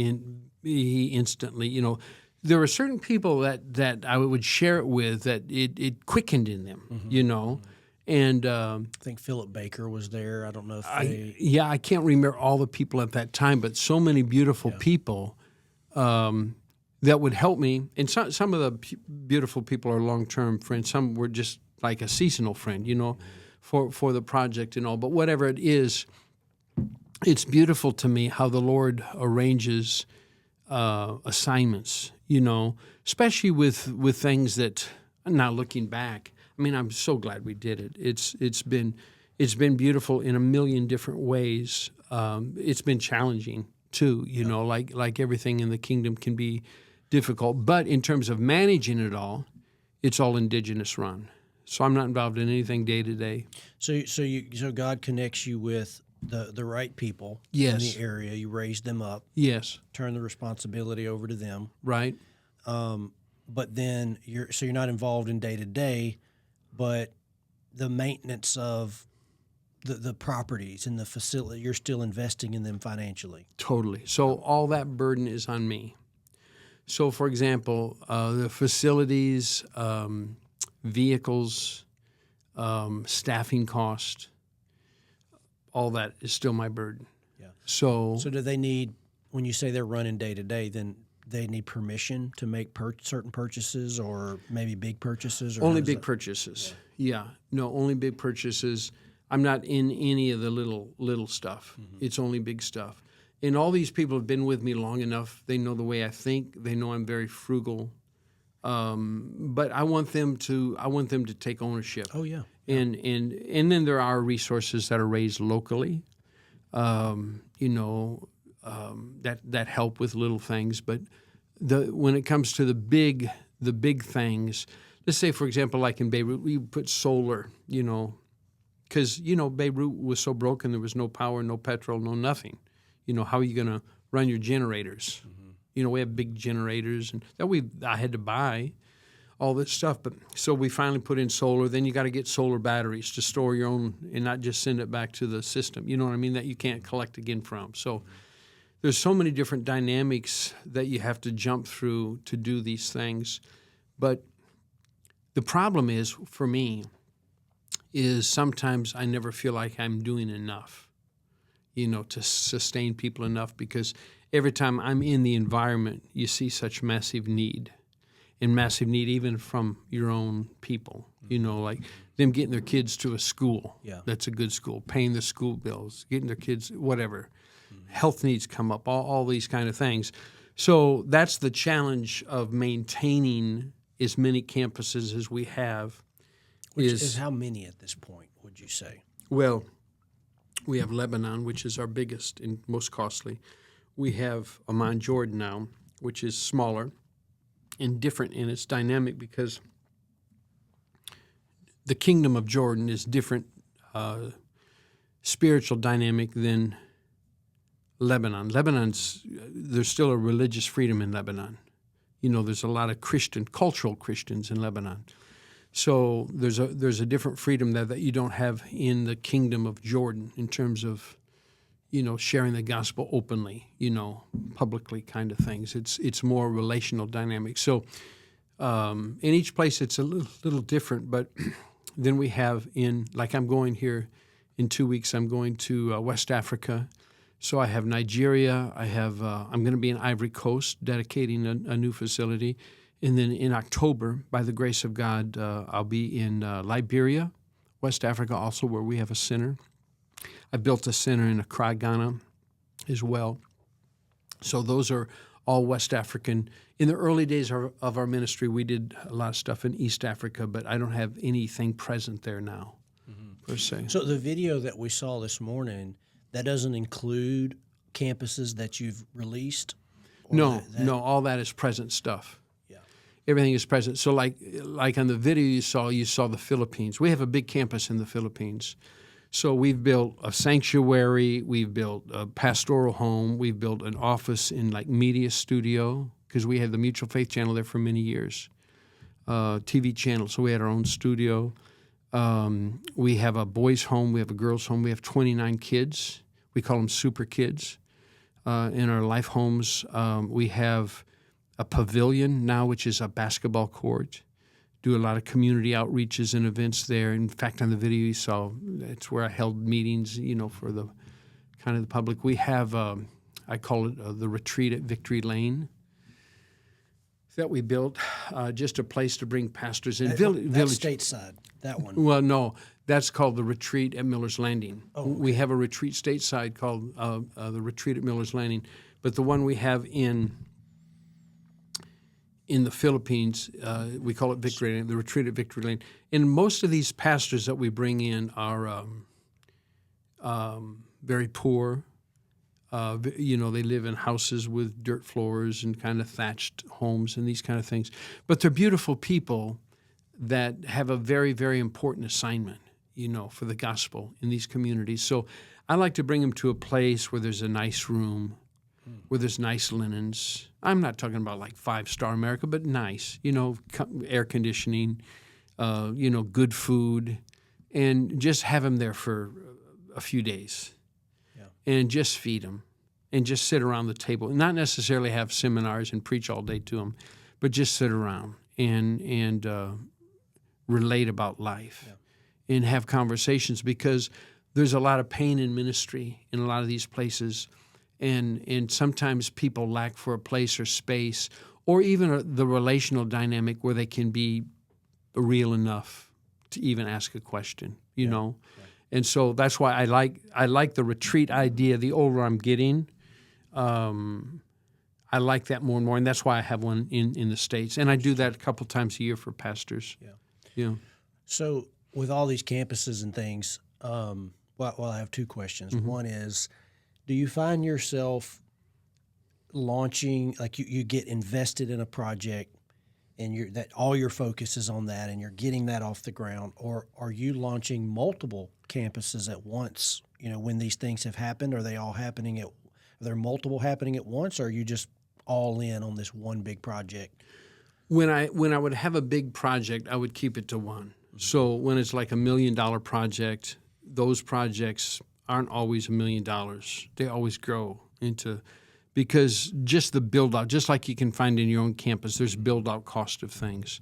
he instantly, there were certain people that I would share it with that it quickened in them, and I think Philip Baker was there. I don't know if I can't remember all the people at that time, but so many beautiful people that would help me. And some of the beautiful people are long-term friends. Some were just like a seasonal friend, for the project and all. But whatever it is, it's beautiful to me how the Lord arranges assignments, especially with things that, now looking back, I mean, I'm so glad we did it. It's been beautiful in a million different ways. It's been challenging too, like everything in the kingdom can be difficult. But in terms of managing it all, it's all indigenous run. So I'm not involved in anything day to day. So God connects you with the right people Yes. in the area. You raise them up, Yes, turn the responsibility over to them. right. But then you're not involved in day to day, but the maintenance of the properties and the facility, you're still investing in them financially. Totally. So all that burden is on me. So, for example, the facilities, vehicles, staffing cost, all that is still my burden. Yeah. So So do they need, when you say they're running day to day, then they need permission to make certain purchases or maybe big purchases? Or only how does big that- purchases. Yeah. No, only big purchases. I'm not in any of the little stuff. It's only big stuff. And all these people have been with me long enough. They know the way I think. They know I'm very frugal. But I want them to take ownership. Oh, yeah. And then there are resources that are raised locally, that help with little things. But when it comes to the big things, let's say, for example, like in Beirut, we put solar, because Beirut was so broken, there was no power, no petrol, no nothing. How are you going to run your generators? We have big generators, and that I had to buy all this stuff. But so we finally put in solar. Then you got to get solar batteries to store your own and not just send it back to the system. You know what I mean? That you can't collect again from. So there's so many different dynamics that you have to jump through to do these things. But the problem is, for me, is sometimes I never feel like I'm doing enough, to sustain people enough, because every time I'm in the environment, you see such massive need even from your own people, like them getting their kids to a school that's a good school, paying the school bills, getting their kids, whatever. Health needs come up, all these kind of things. So that's the challenge of maintaining as many campuses as we have. Which is how many at this point, would you say? Well, we have Lebanon, which is our biggest and most costly. We have Amman, Jordan now, which is smaller and different in its dynamic, because the kingdom of Jordan is different spiritual dynamic than Lebanon. There's still a religious freedom in Lebanon. There's a lot of cultural Christians in Lebanon. So there's a different freedom there that you don't have in the kingdom of Jordan in terms of, sharing the gospel openly, publicly kind of things. It's more relational dynamic. So in each place it's a little different. But then we have like I'm going here in 2 weeks, I'm going to West Africa So I have Nigeria. I'm going to be in Ivory Coast dedicating a new facility. And then in October, by the grace of God, I'll be in Liberia, West Africa also, where we have a center. I built a center in Accra, Ghana as well. So those are all West African. In the early days of our ministry, we did a lot of stuff in East Africa, but I don't have anything present there now, per se. So the video that we saw this morning, that doesn't include campuses that you've released? No, all that is present stuff. Yeah. Everything is present. So like on the video you saw the Philippines. We have a big campus in the Philippines. So we've built a sanctuary, we've built a pastoral home, we've built an office in like media studio, because we had the Mutual Faith channel there for many years, TV channel. So we had our own studio. We have a boys' home, we have a girls' home. We have 29 kids. We call them super kids in our life homes. We have a pavilion now, which is a basketball court. Do a lot of community outreaches and events there. In fact, on the video you saw, it's where I held meetings, for the kind of the public. We have, I call it the retreat at Victory Lane that we built, just a place to bring pastors in. That's stateside, that one. Well, no, that's called the retreat at Miller's Landing. Oh, okay. We have a retreat stateside called the retreat at Miller's Landing, but the one we have in the Philippines, we call it Victory Lane, the retreat at Victory Lane. And most of these pastors that we bring in are very poor. They live in houses with dirt floors and kind of thatched homes and these kind of things. But they're beautiful people that have a very, very important assignment, for the gospel in these communities. So I like to bring them to a place where there's a nice room, where there's nice linens. I'm not talking about like 5-star America, but nice, air conditioning, good food, and just have them there for a few days. Yeah. And just feed them and just sit around the table. Not necessarily have seminars and preach all day to them, but just sit around and relate about life and have conversations, because there's a lot of pain in ministry in a lot of these places. And sometimes people lack for a place or space, or even the relational dynamic where they can be real enough to even ask a question, you know. Right. And so that's why I like the retreat idea. The older I'm getting, I like that more and more, and that's why I have one in the States. And I do that a couple times a year for pastors. Yeah. So with all these campuses and things, well, I have two questions. Mm-hmm. One is, do you find yourself launching, like you get invested in a project and that all your focus is on that and you're getting that off the ground, or are you launching multiple campuses at once, when these things have happened? Are they all happening are there multiple happening at once, or are you just all in on this one big project? When I would have a big project, I would keep it to one. Mm-hmm. So when it's like $1 million project, those projects aren't always $1 million. They always grow into, because just the build out, just like you can find in your own campus, there's build out cost of things.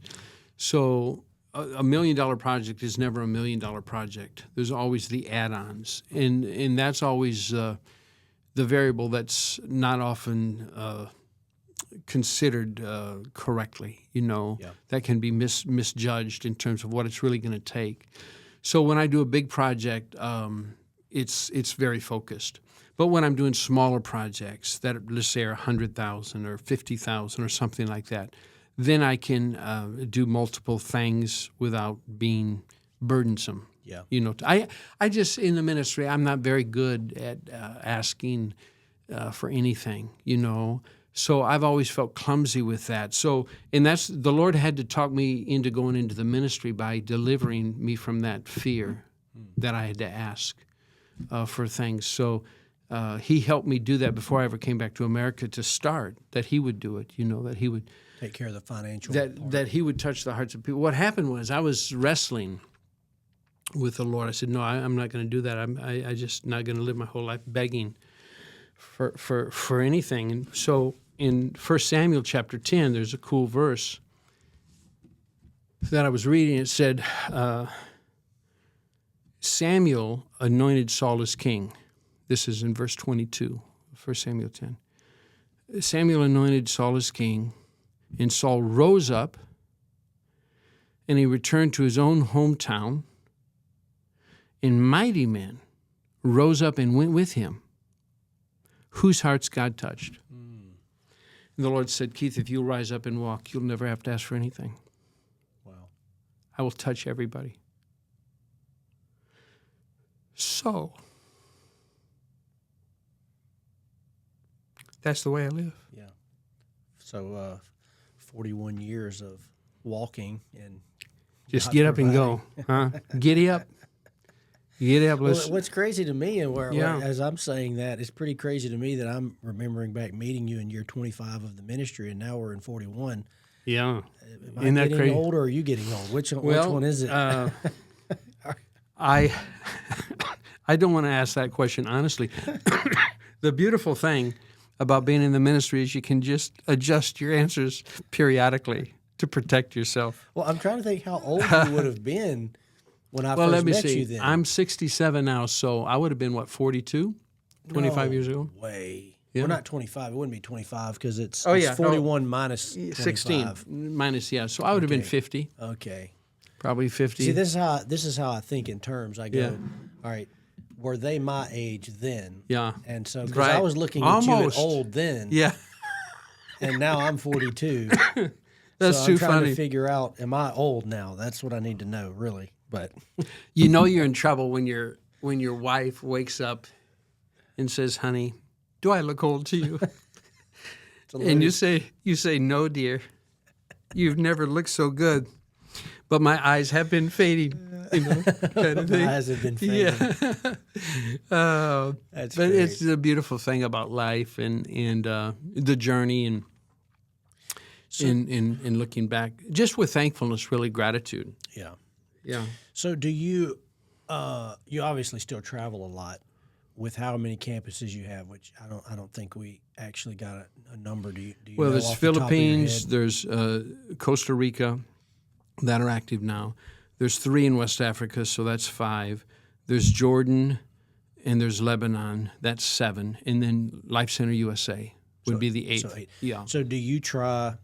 So $1 million project is never $1 million project. There's always the add-ons, and that's always the variable that's not often considered correctly. That can be misjudged in terms of what it's really going to take. So when I do a big project, it's very focused. But when I'm doing smaller projects that, let's say, are $100,000 or $50,000 or something like that, then I can do multiple things without being burdensome. Yeah. I just, in the ministry, I'm not very good at asking for anything, So I've always felt clumsy with that. So, and that's, the Lord had to talk me into going into the ministry by delivering me from that fear that I had to ask for things. So He helped me do that before I ever came back to America to start, that He would do it, that He would take care of the financial that He would touch the hearts of people. What happened was I was wrestling with the Lord. I said, no, I'm not going to do that. I just not going to live my whole life begging for anything. And so in 1 Samuel chapter 10, there's a cool verse that I was reading. It said, Samuel anointed Saul as king. This is in verse 22, 1 Samuel 10. Samuel anointed Saul as king, and Saul rose up, and he returned to his own hometown, and mighty men rose up and went with him, whose hearts God touched. And the Lord said, Keith, if you'll rise up and walk, you'll never have to ask for anything. Wow. I will touch everybody. So, that's the way I live. Yeah. So 41 years of walking and Just God get up and providing. go. Huh? Giddy up. Giddy up. Well, Let's, what's crazy to me, and Yeah. as I'm saying that, it's pretty crazy to me that I'm remembering back meeting you in year 25 of the ministry, and now we're in 41. yeah. Am I Isn't that getting crazy? old, or are you getting old? Which Well, one is it? I I don't want to ask that question, honestly. The beautiful thing about being in the ministry is you can just adjust your answers periodically to protect yourself. Well, I'm trying to think how old you would have been when I Well, first let me met see. you then. I'm 67 now, so I would have been, 42? 25 No years ago? way. Yeah. Well, not 25. It wouldn't be 25 because it's, Oh, it's yeah. 41 minus 16 25. minus, yeah. So I would have been Okay. 50, Okay. probably 50. See, this is how I think in terms. I go, Yeah. all right, were they my age then? Yeah. And so, because I Right. was looking at you Almost. at old then, Yeah, and now I'm 42. that's so too I'm trying funny. to figure out, am I old now? That's what I need to know, really. But You know you're in trouble when your wife wakes up and says, "Honey, do I look old to you?" it's a And little- you say, "No, dear. You've never looked so good, but my eyes have been fading." You know, kind of my thing. eyes have been fading. Yeah. That's But great. it's the beautiful thing about life and the journey and in looking back, just with thankfulness, really gratitude. Yeah. Yeah. So do you, you obviously still travel a lot with how many campuses you have, which I don't think we actually got a number. Do you Well, know there's off the top of your Philippines, head? there's Costa Rica that are active now. There's 3 in West Africa, so that's 5. There's Jordan, and there's Lebanon, that's 7. And then Life Center USA would be the 8th. So 8. Yeah. So do you try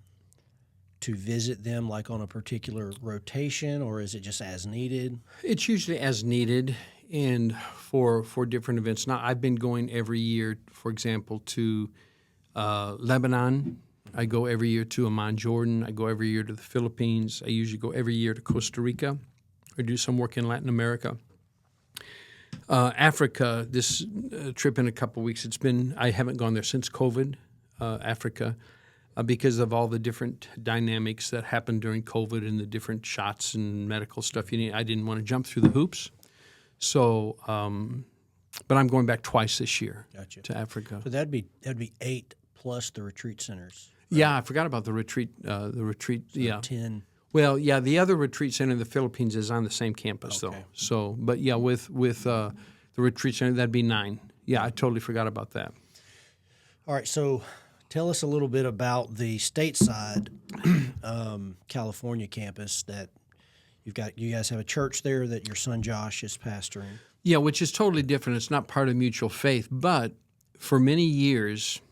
to visit them like on a particular rotation, or is it just as needed? It's usually as needed and for different events. Now, I've been going every year, for example, to Lebanon. I go every year to Amman, Jordan. I go every year to the Philippines. I usually go every year to Costa Rica or do some work in Latin America. Africa, this trip in a couple of weeks, I haven't gone there since COVID, Africa, because of all the different dynamics that happened during COVID and the different shots and medical stuff. I didn't want to jump through the hoops. So, but I'm going back twice this year Gotcha. to Africa. So that'd be 8 plus the retreat centers. Yeah, I forgot about the retreat. Yeah. 10. Well, yeah, the other retreat center in the Philippines is on the same campus, though. Okay. So, but yeah, with the retreat center, that'd be 9. Yeah, I totally forgot about that. All right, so tell us a little bit about the stateside California campus that you've got. You guys have a church there that your son Josh is pastoring. Yeah, which is totally different. It's not part of Mutual Faith, but for many years,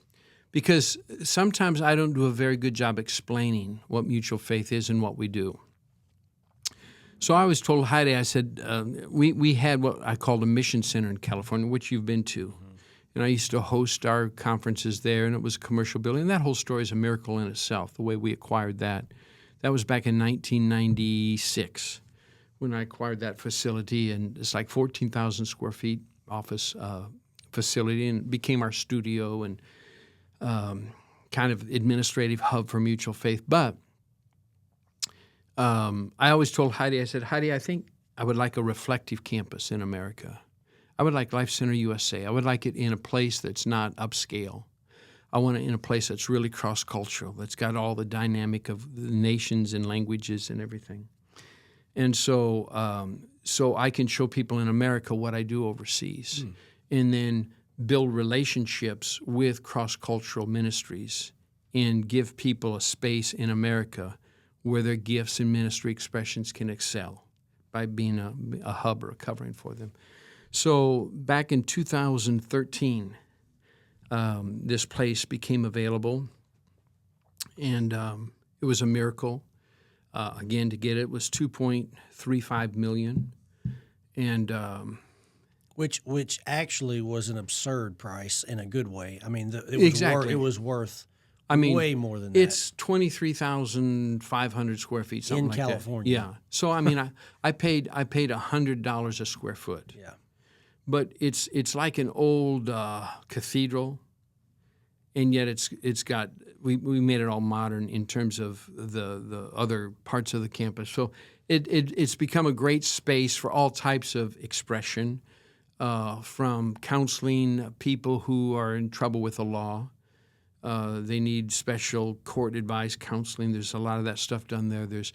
because sometimes I don't do a very good job explaining what Mutual Faith is and what we do. So I was told Heidi, I said, we had what I called a mission center in California, which you've been to. And I used to host our conferences there, and it was a commercial building. And that whole story is a miracle in itself, the way we acquired that. That was back in 1996 when I acquired that facility, and it's like 14,000 square feet office facility, and it became our studio and kind of administrative hub for Mutual Faith. But I always told Heidi, I said, Heidi, I think I would like a reflective campus in America. I would like Life Center USA. I would like it in a place that's not upscale. I want it in a place that's really cross-cultural, that's got all the dynamic of the nations and languages and everything. And so so I can show people in America what I do overseas, and then build relationships with cross-cultural ministries and give people a space in America where their gifts and ministry expressions can excel by being a hub or a covering for them. So back in 2013, this place became available, and it was a miracle. Again, to get it was $2.35 million, and Which actually was an absurd price in a good way. I mean, Exactly. It was worth I mean, way more than that. it's 23,500 square feet, something In like California. that. Yeah. So I mean, I paid $100 a square foot. Yeah. But it's like an old cathedral, and yet it's got we made it all modern in terms of the other parts of the campus. So it's become a great space for all types of expression, from counseling people who are in trouble with the law. They need special court advice counseling. There's a lot of that stuff done there. There's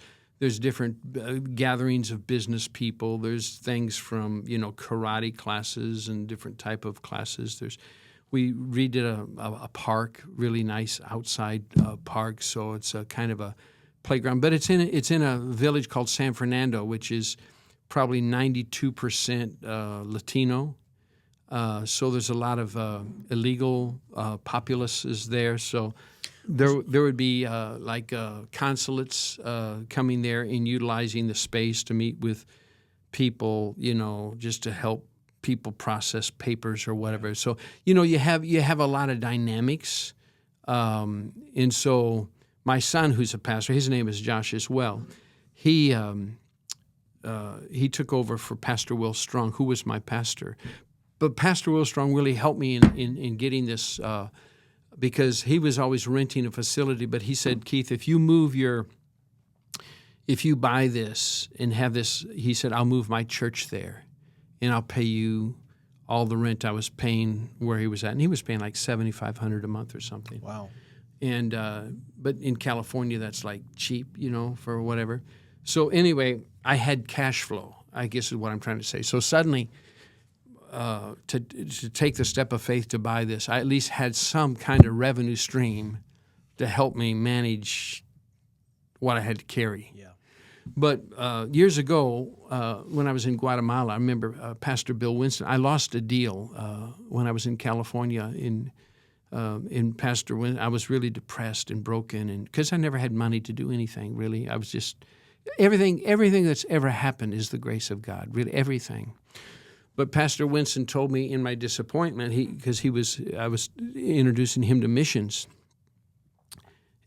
different gatherings of business people. There's things from karate classes and different type of classes. We redid a park, really nice outside park. So it's a kind of a playground, but it's in a village called San Fernando, which is probably 92% Latino. So there's a lot of illegal populace is there. So there would be consulates coming there and utilizing the space to meet with people, just to help people process papers or whatever. So you have a lot of dynamics, and so my son, who's a pastor, his name is Josh as well. He took over for Pastor Will Strong, who was my pastor. But Pastor Will Strong really helped me in getting this, because he was always renting a facility. But he said, Keith, if you buy this and have this, he said, I'll move my church there, and I'll pay you all the rent I was paying where he was at. And he was paying like $7,500 a month or something. Wow. And but in California, that's like cheap, for whatever. So anyway, I had cash flow, I guess is what I'm trying to say. So suddenly, to take the step of faith to buy this, I at least had some kind of revenue stream to help me manage what I had to carry. Yeah. But years ago, when I was in Guatemala, I remember Pastor Bill Winston. I lost a deal when I was in California in Pastor Winston. I was really depressed and broken, and because I never had money to do anything really. I was just everything that's ever happened is the grace of God, really everything. But Pastor Winston told me in my disappointment, I was introducing him to missions,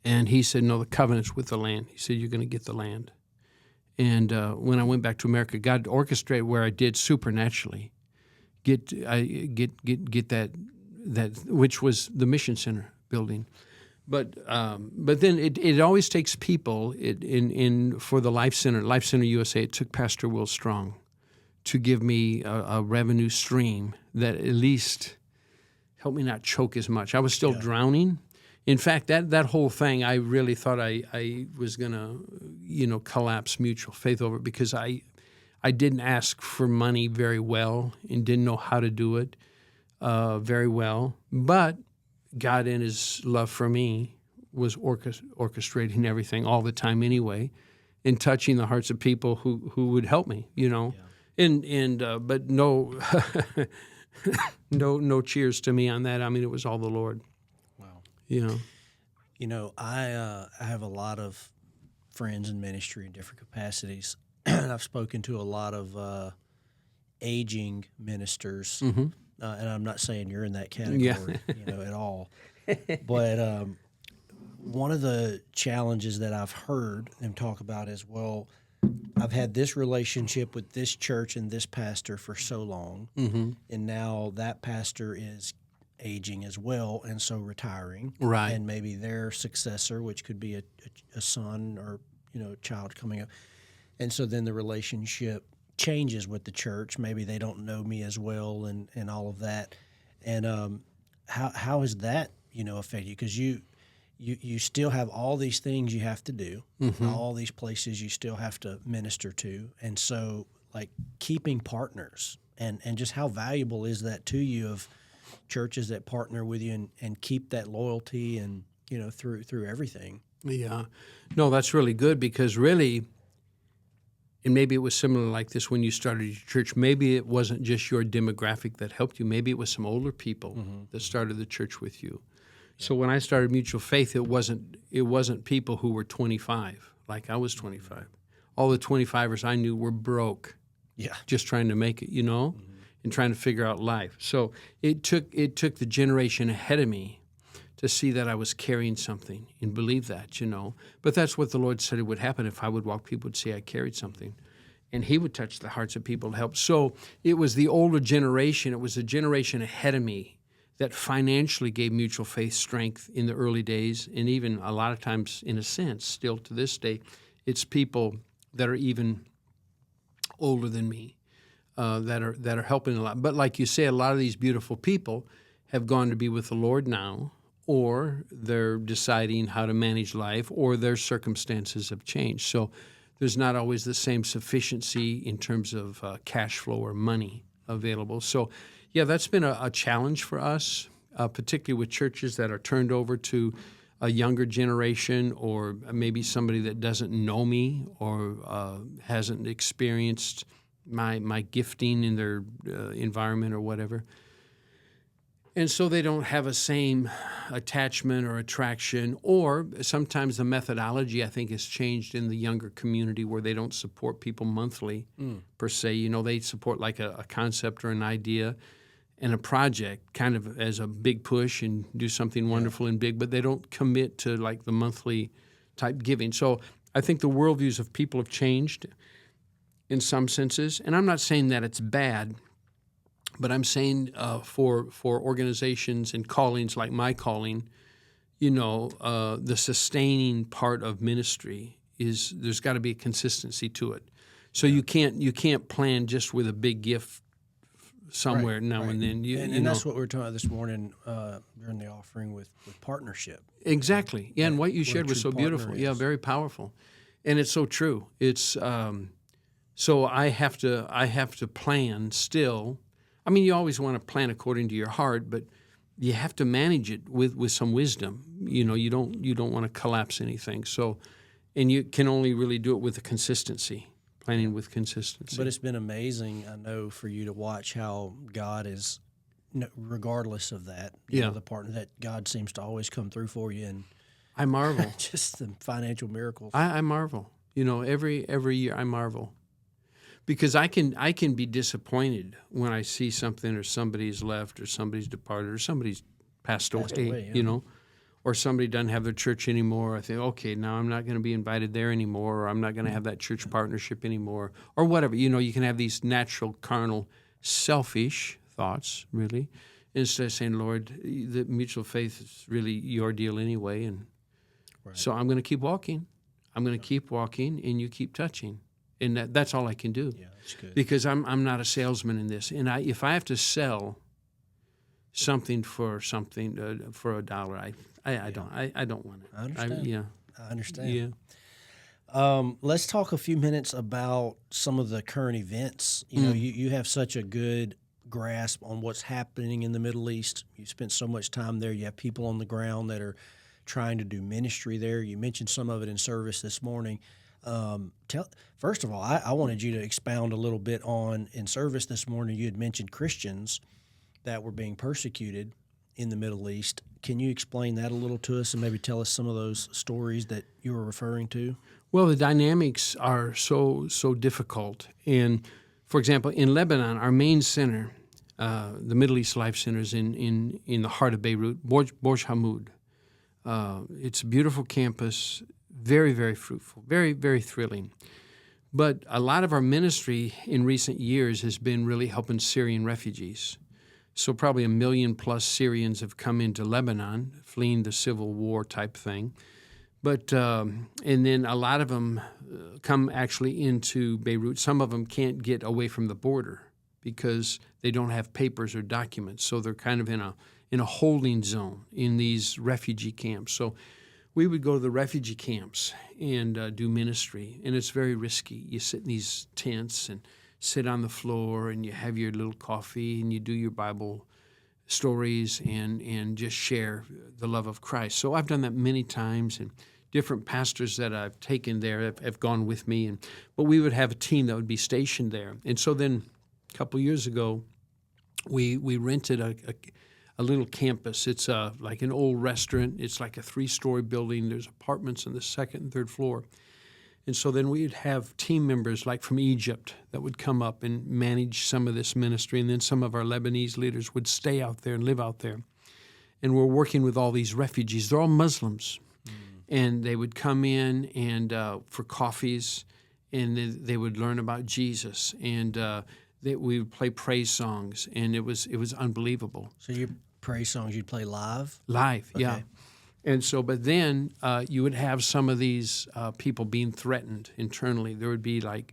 and he said, "No, the covenant's with the land." He said, "You're going to get the land." And when I went back to America, God orchestrated where I did supernaturally get that which was the mission center building. But then it always takes people for the Life Center USA. It took Pastor Will Strong to give me a revenue stream that at least helped me not choke as much. I was still drowning. In fact, that whole thing, I really thought I was going to, collapse Mutual Faith over it, because I didn't ask for money very well and didn't know how to do it very well. But God, in His love for me, was orchestrating everything all the time anyway, and touching the hearts of people who would help me, Yeah. But no, no cheers to me on that. I mean, it was all the Lord. Wow. I have a lot of friends in ministry in different capacities, and I've spoken to a lot of aging ministers, and I'm not saying you're in that category, at all. But one of the challenges that I've heard them talk about is, well, I've had this relationship with this church and this pastor for so long, and now that pastor is aging as well, and so retiring, right? And maybe their successor, which could be a son or a child coming up, and so then the relationship changes with the church. Maybe they don't know me as well, and all of that. And how has that affected you? Because you still have all these things you have to do, all these places you still have to minister to, and so like keeping partners and just how valuable is that to you of churches that partner with you and keep that loyalty and through everything. Yeah, no, that's really good, because really And maybe it was similar like this when you started your church. Maybe it wasn't just your demographic that helped you. Maybe it was some older people that started the church with you. So when I started Mutual Faith, it wasn't people who were 25, like I was 25. All the 25ers I knew were broke, just trying to make it, and trying to figure out life. So it took the generation ahead of me to see that I was carrying something and believe that, But that's what the Lord said it would happen. If I would walk, people would see I carried something. And he would touch the hearts of people to help. So it was the older generation. It was the generation ahead of me that financially gave Mutual Faith strength in the early days. And even a lot of times, in a sense, still to this day, it's people that are even older than me that are helping a lot. But like you say, a lot of these beautiful people have gone to be with the Lord now, or they're deciding how to manage life, or their circumstances have changed. So there's not always the same sufficiency in terms of cash flow or money available. So, yeah, that's been a challenge for us, particularly with churches that are turned over to a younger generation, or maybe somebody that doesn't know me or hasn't experienced my gifting in their environment or whatever. And so they don't have a same attachment or attraction, or sometimes the methodology, I think, has changed in the younger community where they don't support people monthly per se. They support like a concept or an idea and a project kind of as a big push and do something wonderful and big, but they don't commit to like the monthly type giving. So I think the worldviews of people have changed in some senses. And I'm not saying that it's bad, but I'm saying for organizations and callings like my calling, the sustaining part of ministry is there's got to be a consistency to it. So you can't plan just with a big gift somewhere now and then. And that's what we were talking about this morning during the offering with partnership. Exactly. Yeah, and what you shared was so beautiful. Yeah, very powerful, and it's so true. It's so I have to plan still. I mean, you always want to plan according to your heart, but you have to manage it with some wisdom. You don't want to collapse anything. So, and you can only really do it with a consistency, planning with consistency. But it's been amazing, I know, for you to watch how God is, regardless of that, the partner, that God seems to always come through for you. And I marvel. Just the financial miracles. I marvel. Every year I marvel. Because I can be disappointed when I see something, or somebody's left, or somebody's departed, or somebody's passed away, or somebody doesn't have their church anymore. I think, okay, now I'm not going to be invited there anymore, or I'm not going to have that church partnership anymore, or whatever. You can have these natural, carnal, selfish thoughts, really, instead of saying, Lord, the Mutual Faith is really your deal anyway, and so I'm going to keep walking. I'm going to keep walking, and you keep touching. And that's all I can do. Yeah, that's good. Because I'm not a salesman in this. And if I have to sell something for $1, I don't want it. I understand. I understand. Yeah. Let's talk a few minutes about some of the current events. You have such a good grasp on what's happening in the Middle East. You spent so much time there. You have people on the ground that are trying to do ministry there. You mentioned some of it in service this morning. First of all, I wanted you to expound a little bit on, in service this morning, you had mentioned Christians that were being persecuted in the Middle East. Can you explain that a little to us and maybe tell us some of those stories that you were referring to? Well, the dynamics are so difficult. And, for example, in Lebanon, our main center, the Middle East Life Center, is in the heart of Beirut, Borj Hamoud. It's a beautiful campus. Very, very fruitful, very, very thrilling. But a lot of our ministry in recent years has been really helping Syrian refugees. So probably 1 million plus Syrians have come into Lebanon, fleeing the civil war type thing. But and then a lot of them come actually into Beirut. Some of them can't get away from the border because they don't have papers or documents. So they're kind of in a holding zone in these refugee camps. So we would go to the refugee camps and do ministry, and it's very risky. You sit in these tents and sit on the floor, and you have your little coffee, and you do your Bible stories and just share the love of Christ. So I've done that many times and different pastors that I've taken there have gone with me, but we would have a team that would be stationed there. And so then a couple years ago, we rented a little campus. It's like an old restaurant. It's like a 3-story building. There's apartments on the second and third floor. And so then we'd have team members like from Egypt that would come up and manage some of this ministry, and then some of our Lebanese leaders would stay out there and live out there. And we're working with all these refugees. They're all Muslims. And they would come in and for coffees, and they would learn about Jesus, and we would play praise songs, and it was unbelievable. So your praise songs you'd play live? Live, Okay. yeah. And so, but then you would have some of these people being threatened internally. There would be like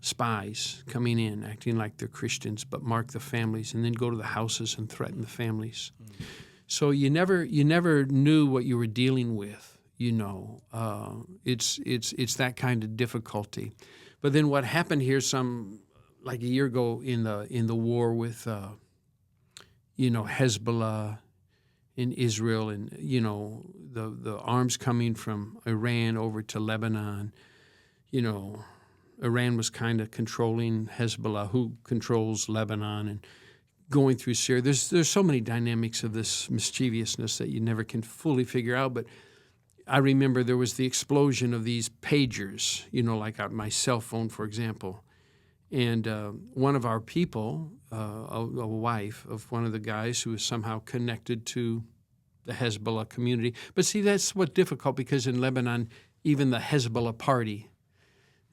spies coming in, acting like they're Christians, but mark the families, and then go to the houses and threaten the families. So you never knew what you were dealing with. It's that kind of difficulty. But then what happened here, like a year ago in the war with Hezbollah in Israel, and the arms coming from Iran over to Lebanon. Iran was kind of controlling Hezbollah, who controls Lebanon, and going through Syria. There's so many dynamics of this mischievousness that you never can fully figure out. But I remember there was the explosion of these pagers, like my cell phone, for example. And one of our people, a wife of one of the guys who was somehow connected to the Hezbollah community. But see, that's what's difficult, because in Lebanon, even the Hezbollah party,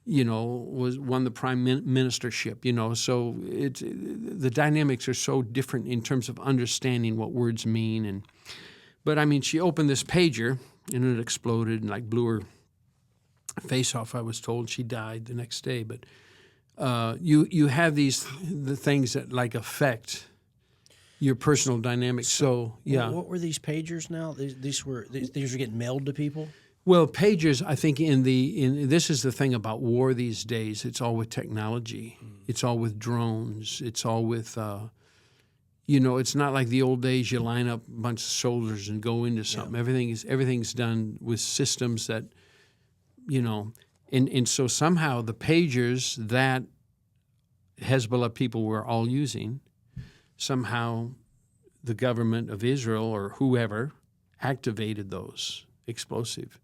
won the prime ministership, so the dynamics are so different in terms of understanding what words mean. But I mean, she opened this pager and it exploded and like blew her face off, I was told. She died the next day. But you have the things that like affect your personal dynamics. So yeah. What were these pagers now? These were getting mailed to people? Well, pagers, I think this is the thing about war these days. It's all with technology. It's all with drones. It's all with, it's not like the old days. You line up a bunch of soldiers and go into something. Yeah. Everything's done with systems that, and so somehow the pagers that Hezbollah people were all using, somehow the government of Israel or whoever activated those explosive.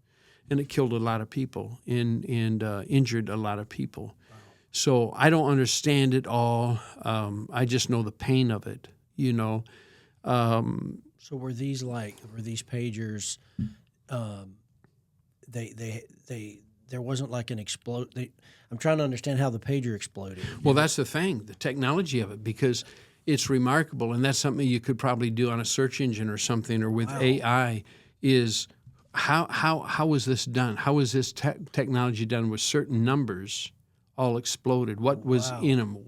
And it killed a lot of people and injured a lot of people. Wow. So I don't understand it all. I just know the pain of it, So were these pagers? There wasn't like an explode. I'm trying to understand how the pager exploded. Well, that's the thing, the technology of it, because it's remarkable, and that's something you could probably do on a search engine or something, or with AI. Is how was this done? How was this technology done with certain numbers all exploded? What was in them?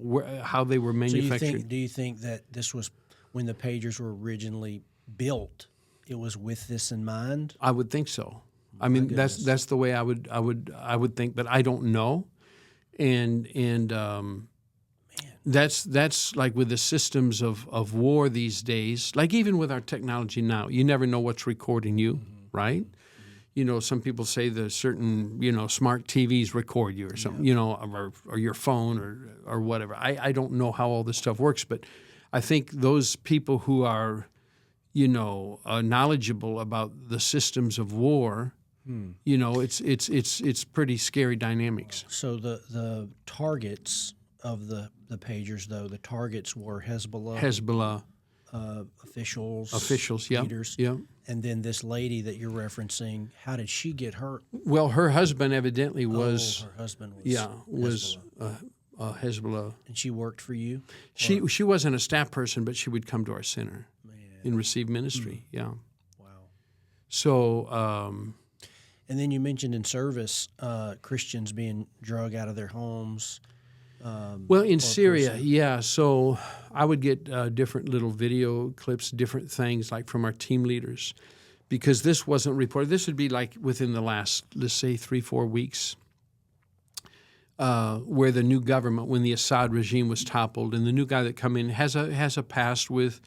How they were manufactured? So do you think that this was when the pagers were originally built? It was with this in mind? I would think so. I mean, that's the way I would think, but I don't know, and that's like with the systems of war these days. Like even with our technology now, you never know what's recording you. Right? Some people say the certain, smart TVs record you or something, or your phone or whatever. I don't know how all this stuff works, but I think those people who are, knowledgeable about the systems of war, it's pretty scary dynamics. So the targets of the pagers, though, the targets were Hezbollah. Officials, leaders. Yeah. And then this lady that you're referencing, how did she get hurt? Well, her husband evidently was. Her husband was. Hezbollah. And she worked for you? She wasn't a staff person, but she would come to our center and receive ministry. Yeah. Wow. So. And then you mentioned in service Christians being drug out of their homes. Well, in Syria, yeah. So I would get different little video clips, different things like from our team leaders, because this wasn't reported. This would be like within the last, let's say, 3-4 weeks, where the new government, when the Assad regime was toppled, and the new guy that come in has a past with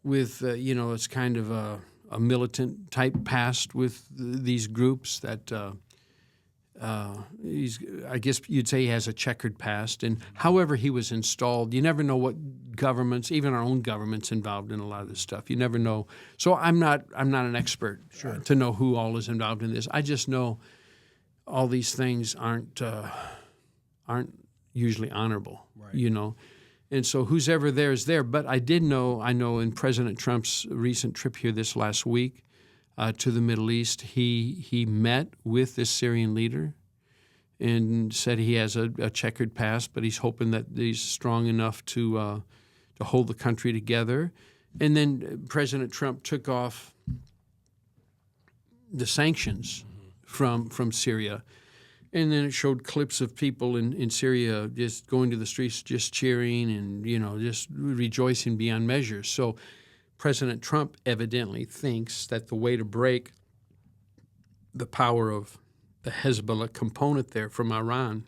it's kind of a a militant type past with these groups that I guess you'd say he has a checkered past. And however he was installed, you never know what governments, even our own government's involved in a lot of this stuff. You never know. So I'm not an expert to know who all is involved in this. I just know all these things aren't usually honorable, you know. And so who's ever there is there. But I know in President Trump's recent trip here this last week to the Middle East, he met with this Syrian leader and said he has a checkered past, but he's hoping that he's strong enough to hold the country together. And then President Trump took off the sanctions from Syria. And then it showed clips of people in Syria just going to the streets, just cheering and, you know, just rejoicing beyond measure. So President Trump evidently thinks that the way to break the power of the Hezbollah component there from Iran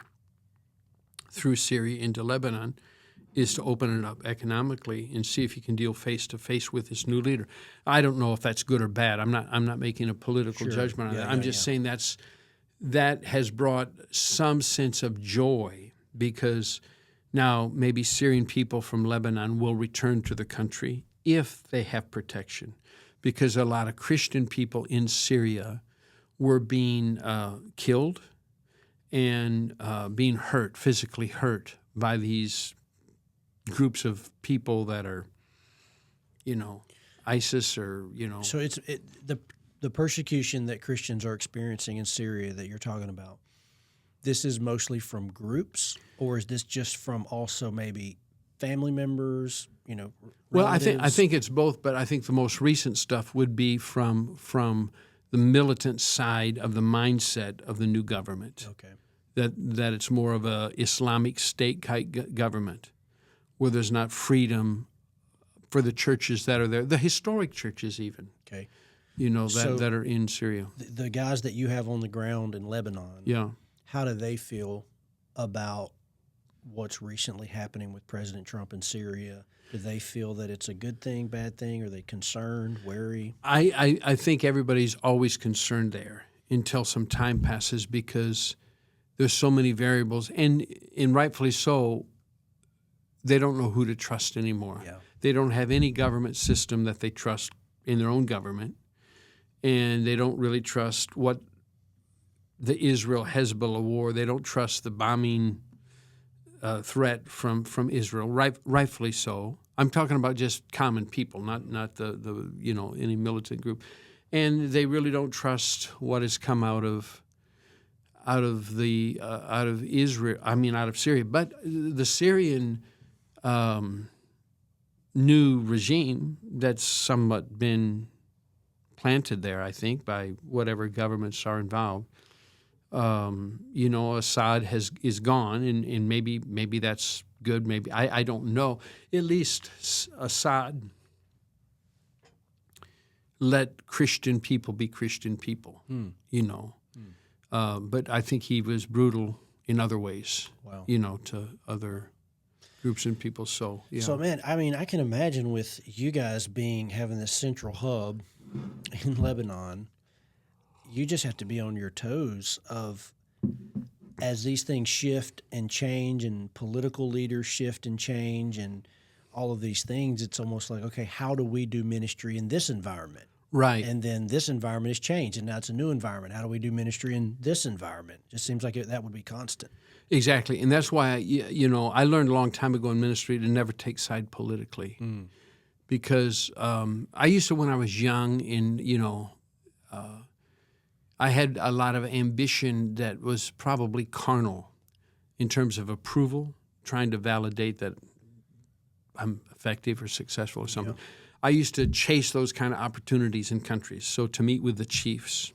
through Syria into Lebanon is to open it up economically and see if he can deal face to face with this new leader. I don't know if that's good or bad. I'm not making a political judgment on that. I'm just saying that has brought some sense of joy because now maybe Syrian people from Lebanon will return to the country if they have protection, because a lot of Christian people in Syria were being killed and being hurt, physically hurt by these groups of people that are, you know, ISIS or, you know. So the persecution that Christians are experiencing in Syria that you're talking about, this is mostly from groups, or is this just from also maybe family members, you know, relatives? Well, I think it's both, but I think the most recent stuff would be from the militant side of the mindset of the new government. Okay. That it's more of a Islamic state-type government where there's not freedom for the churches that are there, the historic churches even. Okay. You know, that are in Syria. The guys that you have on the ground in Lebanon, how do they feel about what's recently happening with President Trump in Syria? Do they feel that it's a good thing, bad thing? Are they concerned, wary? I think everybody's always concerned there until some time passes because there's so many variables, and rightfully so, they don't know who to trust anymore. Yeah. They don't have any government system that they trust in their own government. And they don't really trust what the Israel-Hezbollah war. They don't trust the bombing threat from Israel, rightfully so. I'm talking about just common people, not the you know, any militant group. And they really don't trust what has come out of Israel. I mean, out of Syria. But the Syrian new regime that's somewhat been planted there, I think, by whatever governments are involved. You know, Assad is gone, and maybe that's good. Maybe I don't know. At least Assad let Christian people be Christian people. You know, but I think he was brutal in other ways. Wow. You know, to other groups and people. So yeah. So man, I mean, I can imagine with you guys having this central hub in Lebanon, you just have to be on your toes as these things shift and change and political leaders shift and change and all of these things. It's almost like, okay, how do we do ministry in this environment? Right. And then this environment has changed, and now it's a new environment. How do we do ministry in this environment? Just seems like that would be constant. Exactly. And that's why, you know, I learned a long time ago in ministry to never take side politically. Because I used to, when I was young, and, you know, I had a lot of ambition that was probably carnal in terms of approval, trying to validate that I'm effective or successful or something. Yeah. I used to chase those kind of opportunities in countries. So to meet with the chiefs,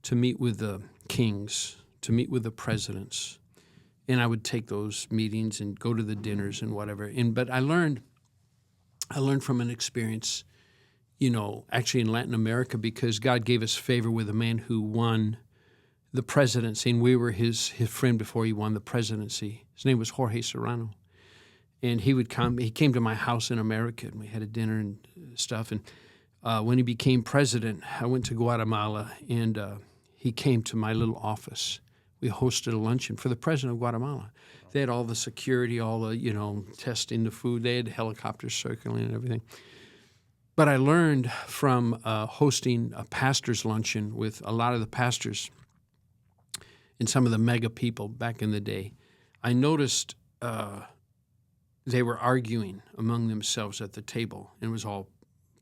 to meet with the kings, to meet with the presidents. And I would take those meetings and go to the dinners and whatever. But I learned from an experience, you know, actually in Latin America, because God gave us favor with a man who won the presidency, and we were his friend before he won the presidency. His name was Jorge Serrano. And he came to my house in America, and we had a dinner and stuff. And when he became president, I went to Guatemala, and he came to my little office. We hosted a luncheon for the president of Guatemala. They had all the security, all the, testing the food. They had helicopters circling and everything. But I learned from hosting a pastor's luncheon with a lot of the pastors and some of the mega people back in the day. I noticed they were arguing among themselves at the table. It was all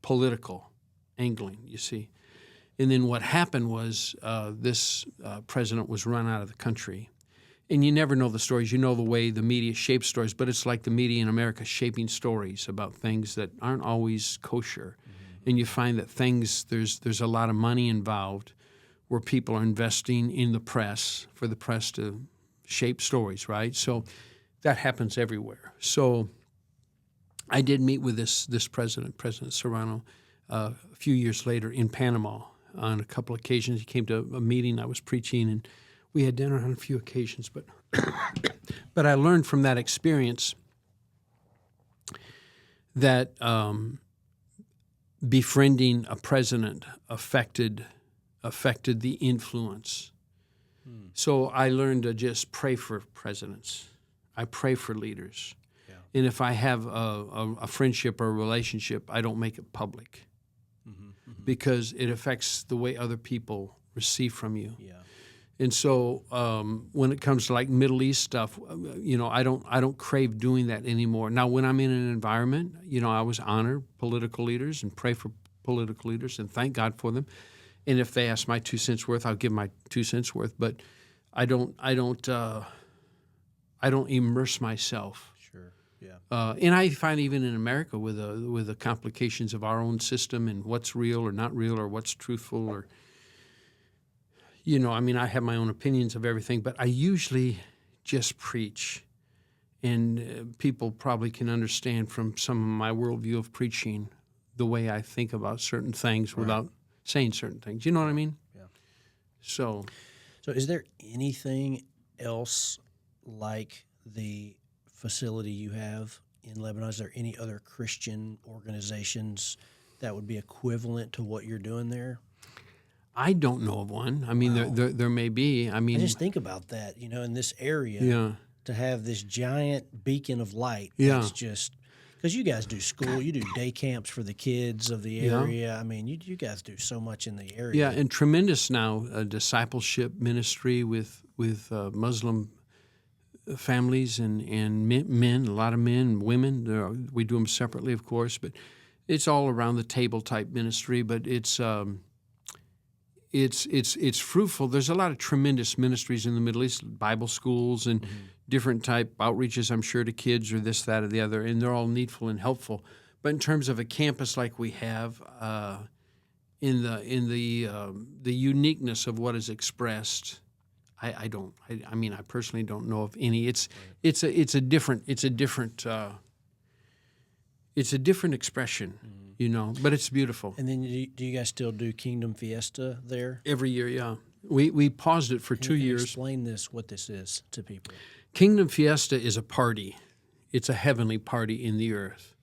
political angling, you see. And then what happened was this president was run out of the country. And you never know the stories. You know the way the media shapes stories, but it's like the media in America shaping stories about things that aren't always kosher. Mm-hmm. And you find that there's a lot of money involved where people are investing in the press for the press to shape stories, right? So that happens everywhere. So I did meet with this president, President Serrano, a few years later in Panama on a couple of occasions. He came to a meeting I was preaching, and we had dinner on a few occasions, but but I learned from that experience that befriending a president affected the influence. So I learned to just pray for presidents. I pray for leaders. Yeah. And if I have a friendship or a relationship, I don't make it public because it affects the way other people receive from you. Yeah. And so when it comes to like Middle East stuff, I don't crave doing that anymore. Now, when I'm in an environment, I always honor political leaders and pray for political leaders and thank God for them. And if they ask my 2 cents worth, I'll give my 2 cents worth. But I don't immerse myself. Sure. Yeah. And I find even in America with the complications of our own system and what's real or not real or what's truthful or I have my own opinions of everything, but I usually just preach. And people probably can understand from some of my worldview of preaching the way I think about certain things without saying certain things. You know what I mean? Yeah. So is there anything else like the facility you have in Lebanon? Is there any other Christian organizations that would be equivalent to what you're doing there? I don't know of one. I mean, wow. there may be. I mean, I just think about that, in this area, to have this giant beacon of light. It's just because you guys do school, you do day camps for the kids of the area. Yeah. I mean, you guys do so much in the area. Yeah, and tremendous now discipleship ministry with Muslim families and men, a lot of men and women. We do them separately, of course, but it's all around the table type ministry. But it's fruitful. There's a lot of tremendous ministries in the Middle East, Bible schools and different type outreaches, I'm sure, to kids or this, that, or the other, and they're all needful and helpful. But in terms of a campus like we have, in the uniqueness of what is expressed, I personally don't know of any. It's a different expression. But it's beautiful. And then do you guys still do Kingdom Fiesta there? Every year, yeah. We paused it for 2 years. Explain what this is to people. Kingdom Fiesta is a party. It's a heavenly party in the earth.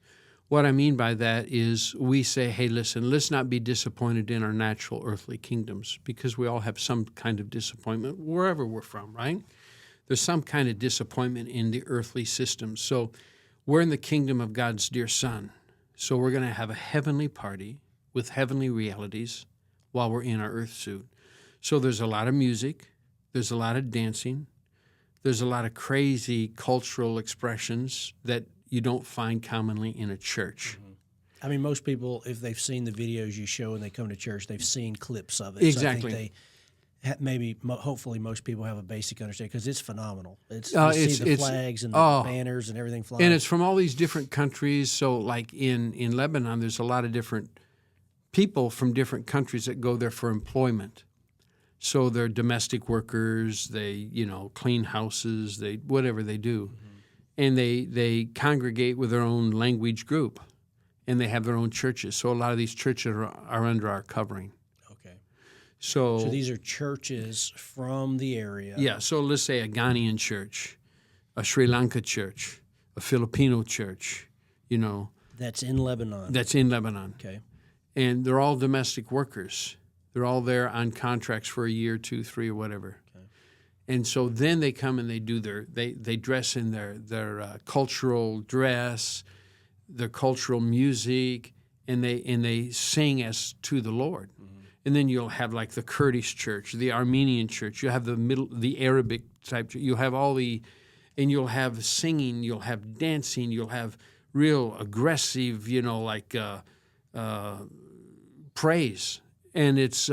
What I mean by that is we say, hey, listen, let's not be disappointed in our natural earthly kingdoms because we all have some kind of disappointment wherever we're from, right? There's some kind of disappointment in the earthly system. So we're in the kingdom of God's dear Son. So we're going to have a heavenly party with heavenly realities while we're in our earth suit. So there's a lot of music. There's a lot of dancing. There's a lot of crazy cultural expressions that you don't find commonly in a church. Mm-hmm. I mean, most people, if they've seen the videos you show and they come to church, they've seen clips of it. Exactly. So I think hopefully most people have a basic understanding because it's phenomenal. You see the flags and the banners and everything flying. And it's from all these different countries. So like in Lebanon, there's a lot of different people from different countries that go there for employment. So they're domestic workers, they, clean houses, whatever they do. Mm-hmm. And they congregate with their own language group and they have their own churches. So a lot of these churches are under our covering. So these are churches from the area. Yeah, so let's say a Ghanaian church, a Sri Lanka church, a Filipino church, That's in Lebanon. That's in Lebanon. Okay. and they're all domestic workers. They're all there on contracts for a year, 2, 3, or whatever. Okay. And so then they come and they do they dress in their cultural dress, their cultural music, and they sing as to the Lord. Mm-hmm. And then you'll have like the Kurdish church, the Armenian church. You have the Arabic type. You have and you'll have singing, you'll have dancing, you'll have real aggressive, praise, and it's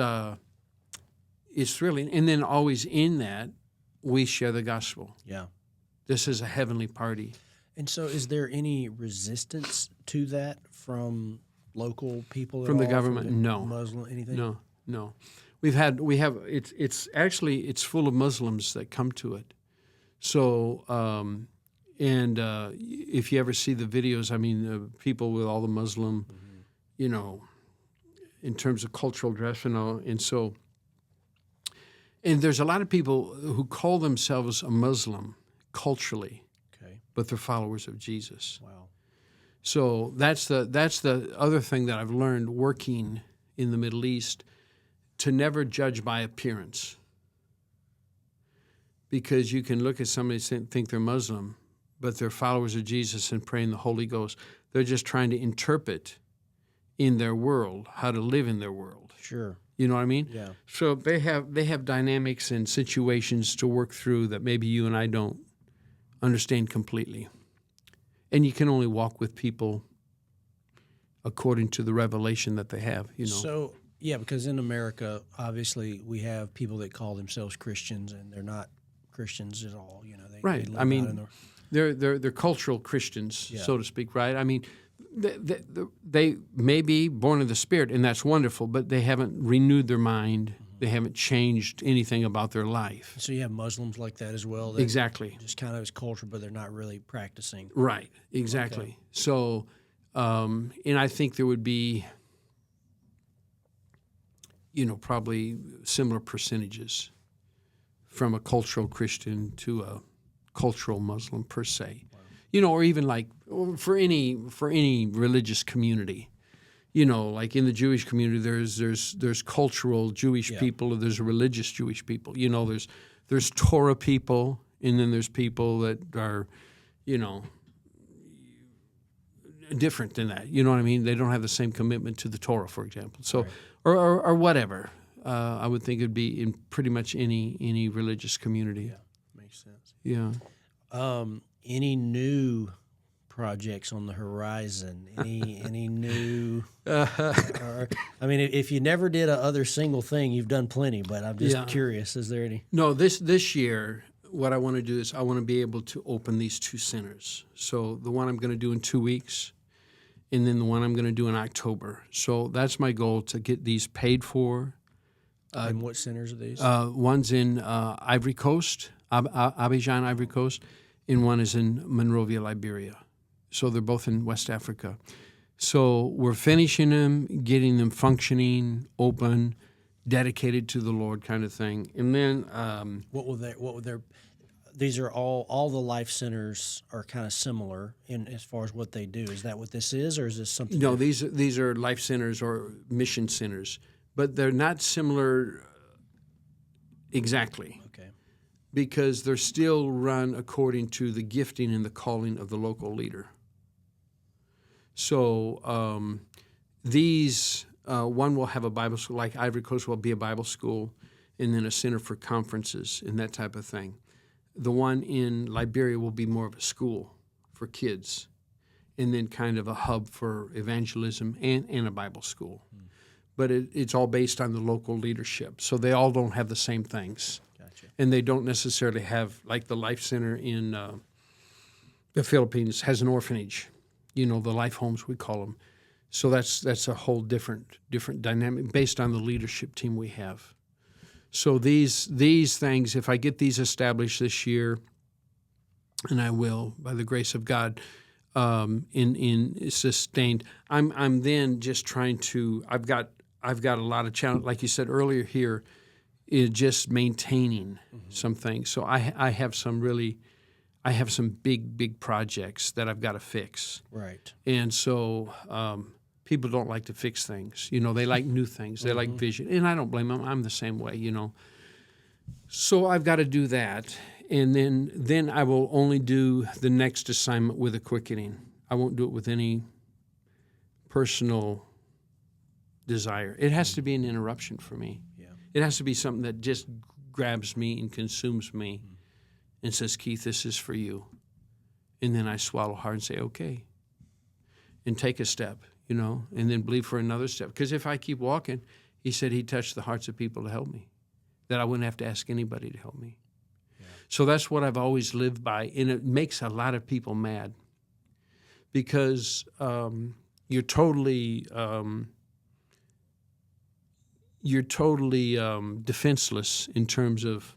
really, and then always in that we share the gospel. Yeah, this is a heavenly party. And so, is there any resistance to that from local people? From the government? No. Muslim, anything? No. We have it's full of Muslims that come to it. So, if you ever see the videos, I mean, people with all the Muslim, in terms of cultural dress and all, and so, and there's a lot of people who call themselves a Muslim culturally, okay, but they're followers of Jesus. Wow. So that's the other thing that I've learned working in the Middle East, to never judge by appearance. Because you can look at somebody and think they're Muslim, but they're followers of Jesus and pray in the Holy Ghost. They're just trying to interpret in their world how to live in their world. Sure. You know what I mean? Yeah. So they have dynamics and situations to work through that maybe you and I don't understand completely. And you can only walk with people according to the revelation that they have, So, yeah, because in America, obviously, we have people that call themselves Christians, and they're not Christians at all. Right. They I mean, they're cultural Christians, yeah, so to speak, right? I mean, they may be born of the Spirit, and that's wonderful, but they haven't renewed their mind. Mm-hmm. They haven't changed anything about their life. So you have Muslims like that as well? Exactly. Just kind of as culture, but they're not really practicing. Right, exactly. Okay. So, and I think there would be, probably similar percentages from a cultural Christian to a cultural Muslim per se. Wow. Or even like for any religious community. Like in the Jewish community, there's cultural Jewish, yeah, people, or there's religious Jewish people. There's Torah people, and then there's people that are, different than that. You know what I mean? They don't have the same commitment to the Torah, for example. So, right, or whatever. I would think it'd be in pretty much any religious community. Yeah, makes sense. Yeah. Any new projects on the horizon? Any new? If you never did a other single thing, you've done plenty. But I'm just curious. Is there any? No. This year, what I want to do is I want to be able to open these 2 centers. So the one I'm going to do in 2 weeks, and then the one I'm going to do in October. So that's my goal, to get these paid for. And what centers are these? One's in Ivory Coast, Abidjan, Ivory Coast, and one is in Monrovia, Liberia. So they're both in West Africa. So we're finishing them, getting them functioning, open, dedicated to the Lord, kind of thing. And then what will their? These are all the life centers are kind of similar in as far as what they do. Is that what this is, or is this something? No, these are life centers or mission centers, but they're not similar exactly. Okay. Because they're still run according to the gifting and the calling of the local leader. So these, one will have a Bible school, like Ivory Coast will be a Bible school, and then a center for conferences and that type of thing. The one in Liberia will be more of a school for kids, and then kind of a hub for evangelism and a Bible school. But it's all based on the local leadership. So they all don't have the same things. Gotcha. And they don't necessarily have, like the Life Center in the Philippines has an orphanage, the life homes we call them. So that's a whole different dynamic based on the leadership team we have. So these things, if I get these established this year, and I will, by the grace of God, in sustained, I'm then just trying to. I've got a lot of challenge, like you said earlier here, is just maintaining some things. So I have some big projects that I've got to fix. Right. And so people don't like to fix things. You know, they like new things. They like vision. And I don't blame them. I'm the same way, you know. So I've got to do that. And then I will only do the next assignment with a quickening. I won't do it with any personal desire. It has to be an interruption for me. Yeah. It has to be something that just grabs me and consumes me and says, Keith, this is for you. And then I swallow hard and say, okay, and take a step, you know, and then believe for another step. Because if I keep walking, he said he'd touch the hearts of people to help me, that I wouldn't have to ask anybody to help me. Yeah. So that's what I've always lived by, and it makes a lot of people mad because you're totally defenseless in terms of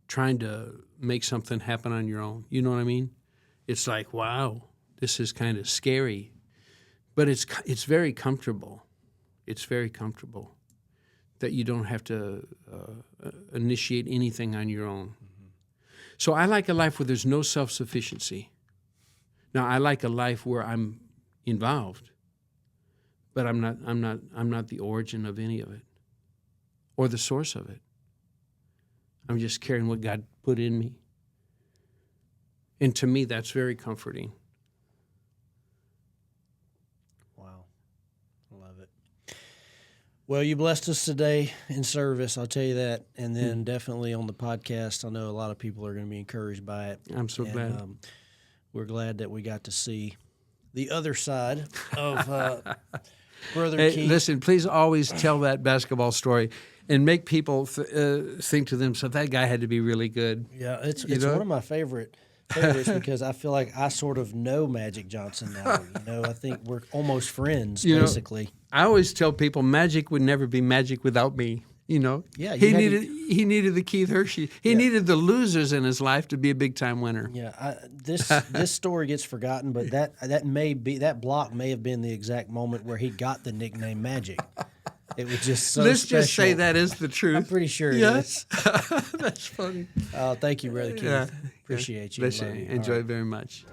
trying to make something happen on your own. You know what I mean? It's like, wow, this is kind of scary, but it's very comfortable. It's very comfortable that you don't have to initiate anything on your own. Mm-hmm. So I like a life where there's no self-sufficiency. Now I like a life where I'm involved, but I'm not the origin of any of it or the source of it. I'm just carrying what God put in me. And to me, that's very comforting. Wow. I love it. Well, you blessed us today in service, I'll tell you that. And then definitely on the podcast, I know a lot of people are going to be encouraged by it. I'm so glad. We're glad that we got to see the other side of Brother Hey, Keith. listen, please always tell that basketball story and make people think to themselves, that guy had to be really good. Yeah, it's one of my favorites because I feel like I sort of know Magic Johnson now. You know, I think we're almost friends, basically. I always tell people Magic would never be Magic without me. You know, Yeah, he needed the Keith Hershey. He needed the losers in his life to be a big time winner. Yeah, this story gets forgotten, but that block may have been the exact moment where he got the nickname Magic. It was just so Let's special. just say that is the truth. I'm pretty sure it Yes. is. That's funny. Thank you, Brother Keith. Yeah. Appreciate you. Listen, Love you. enjoy All right. very much.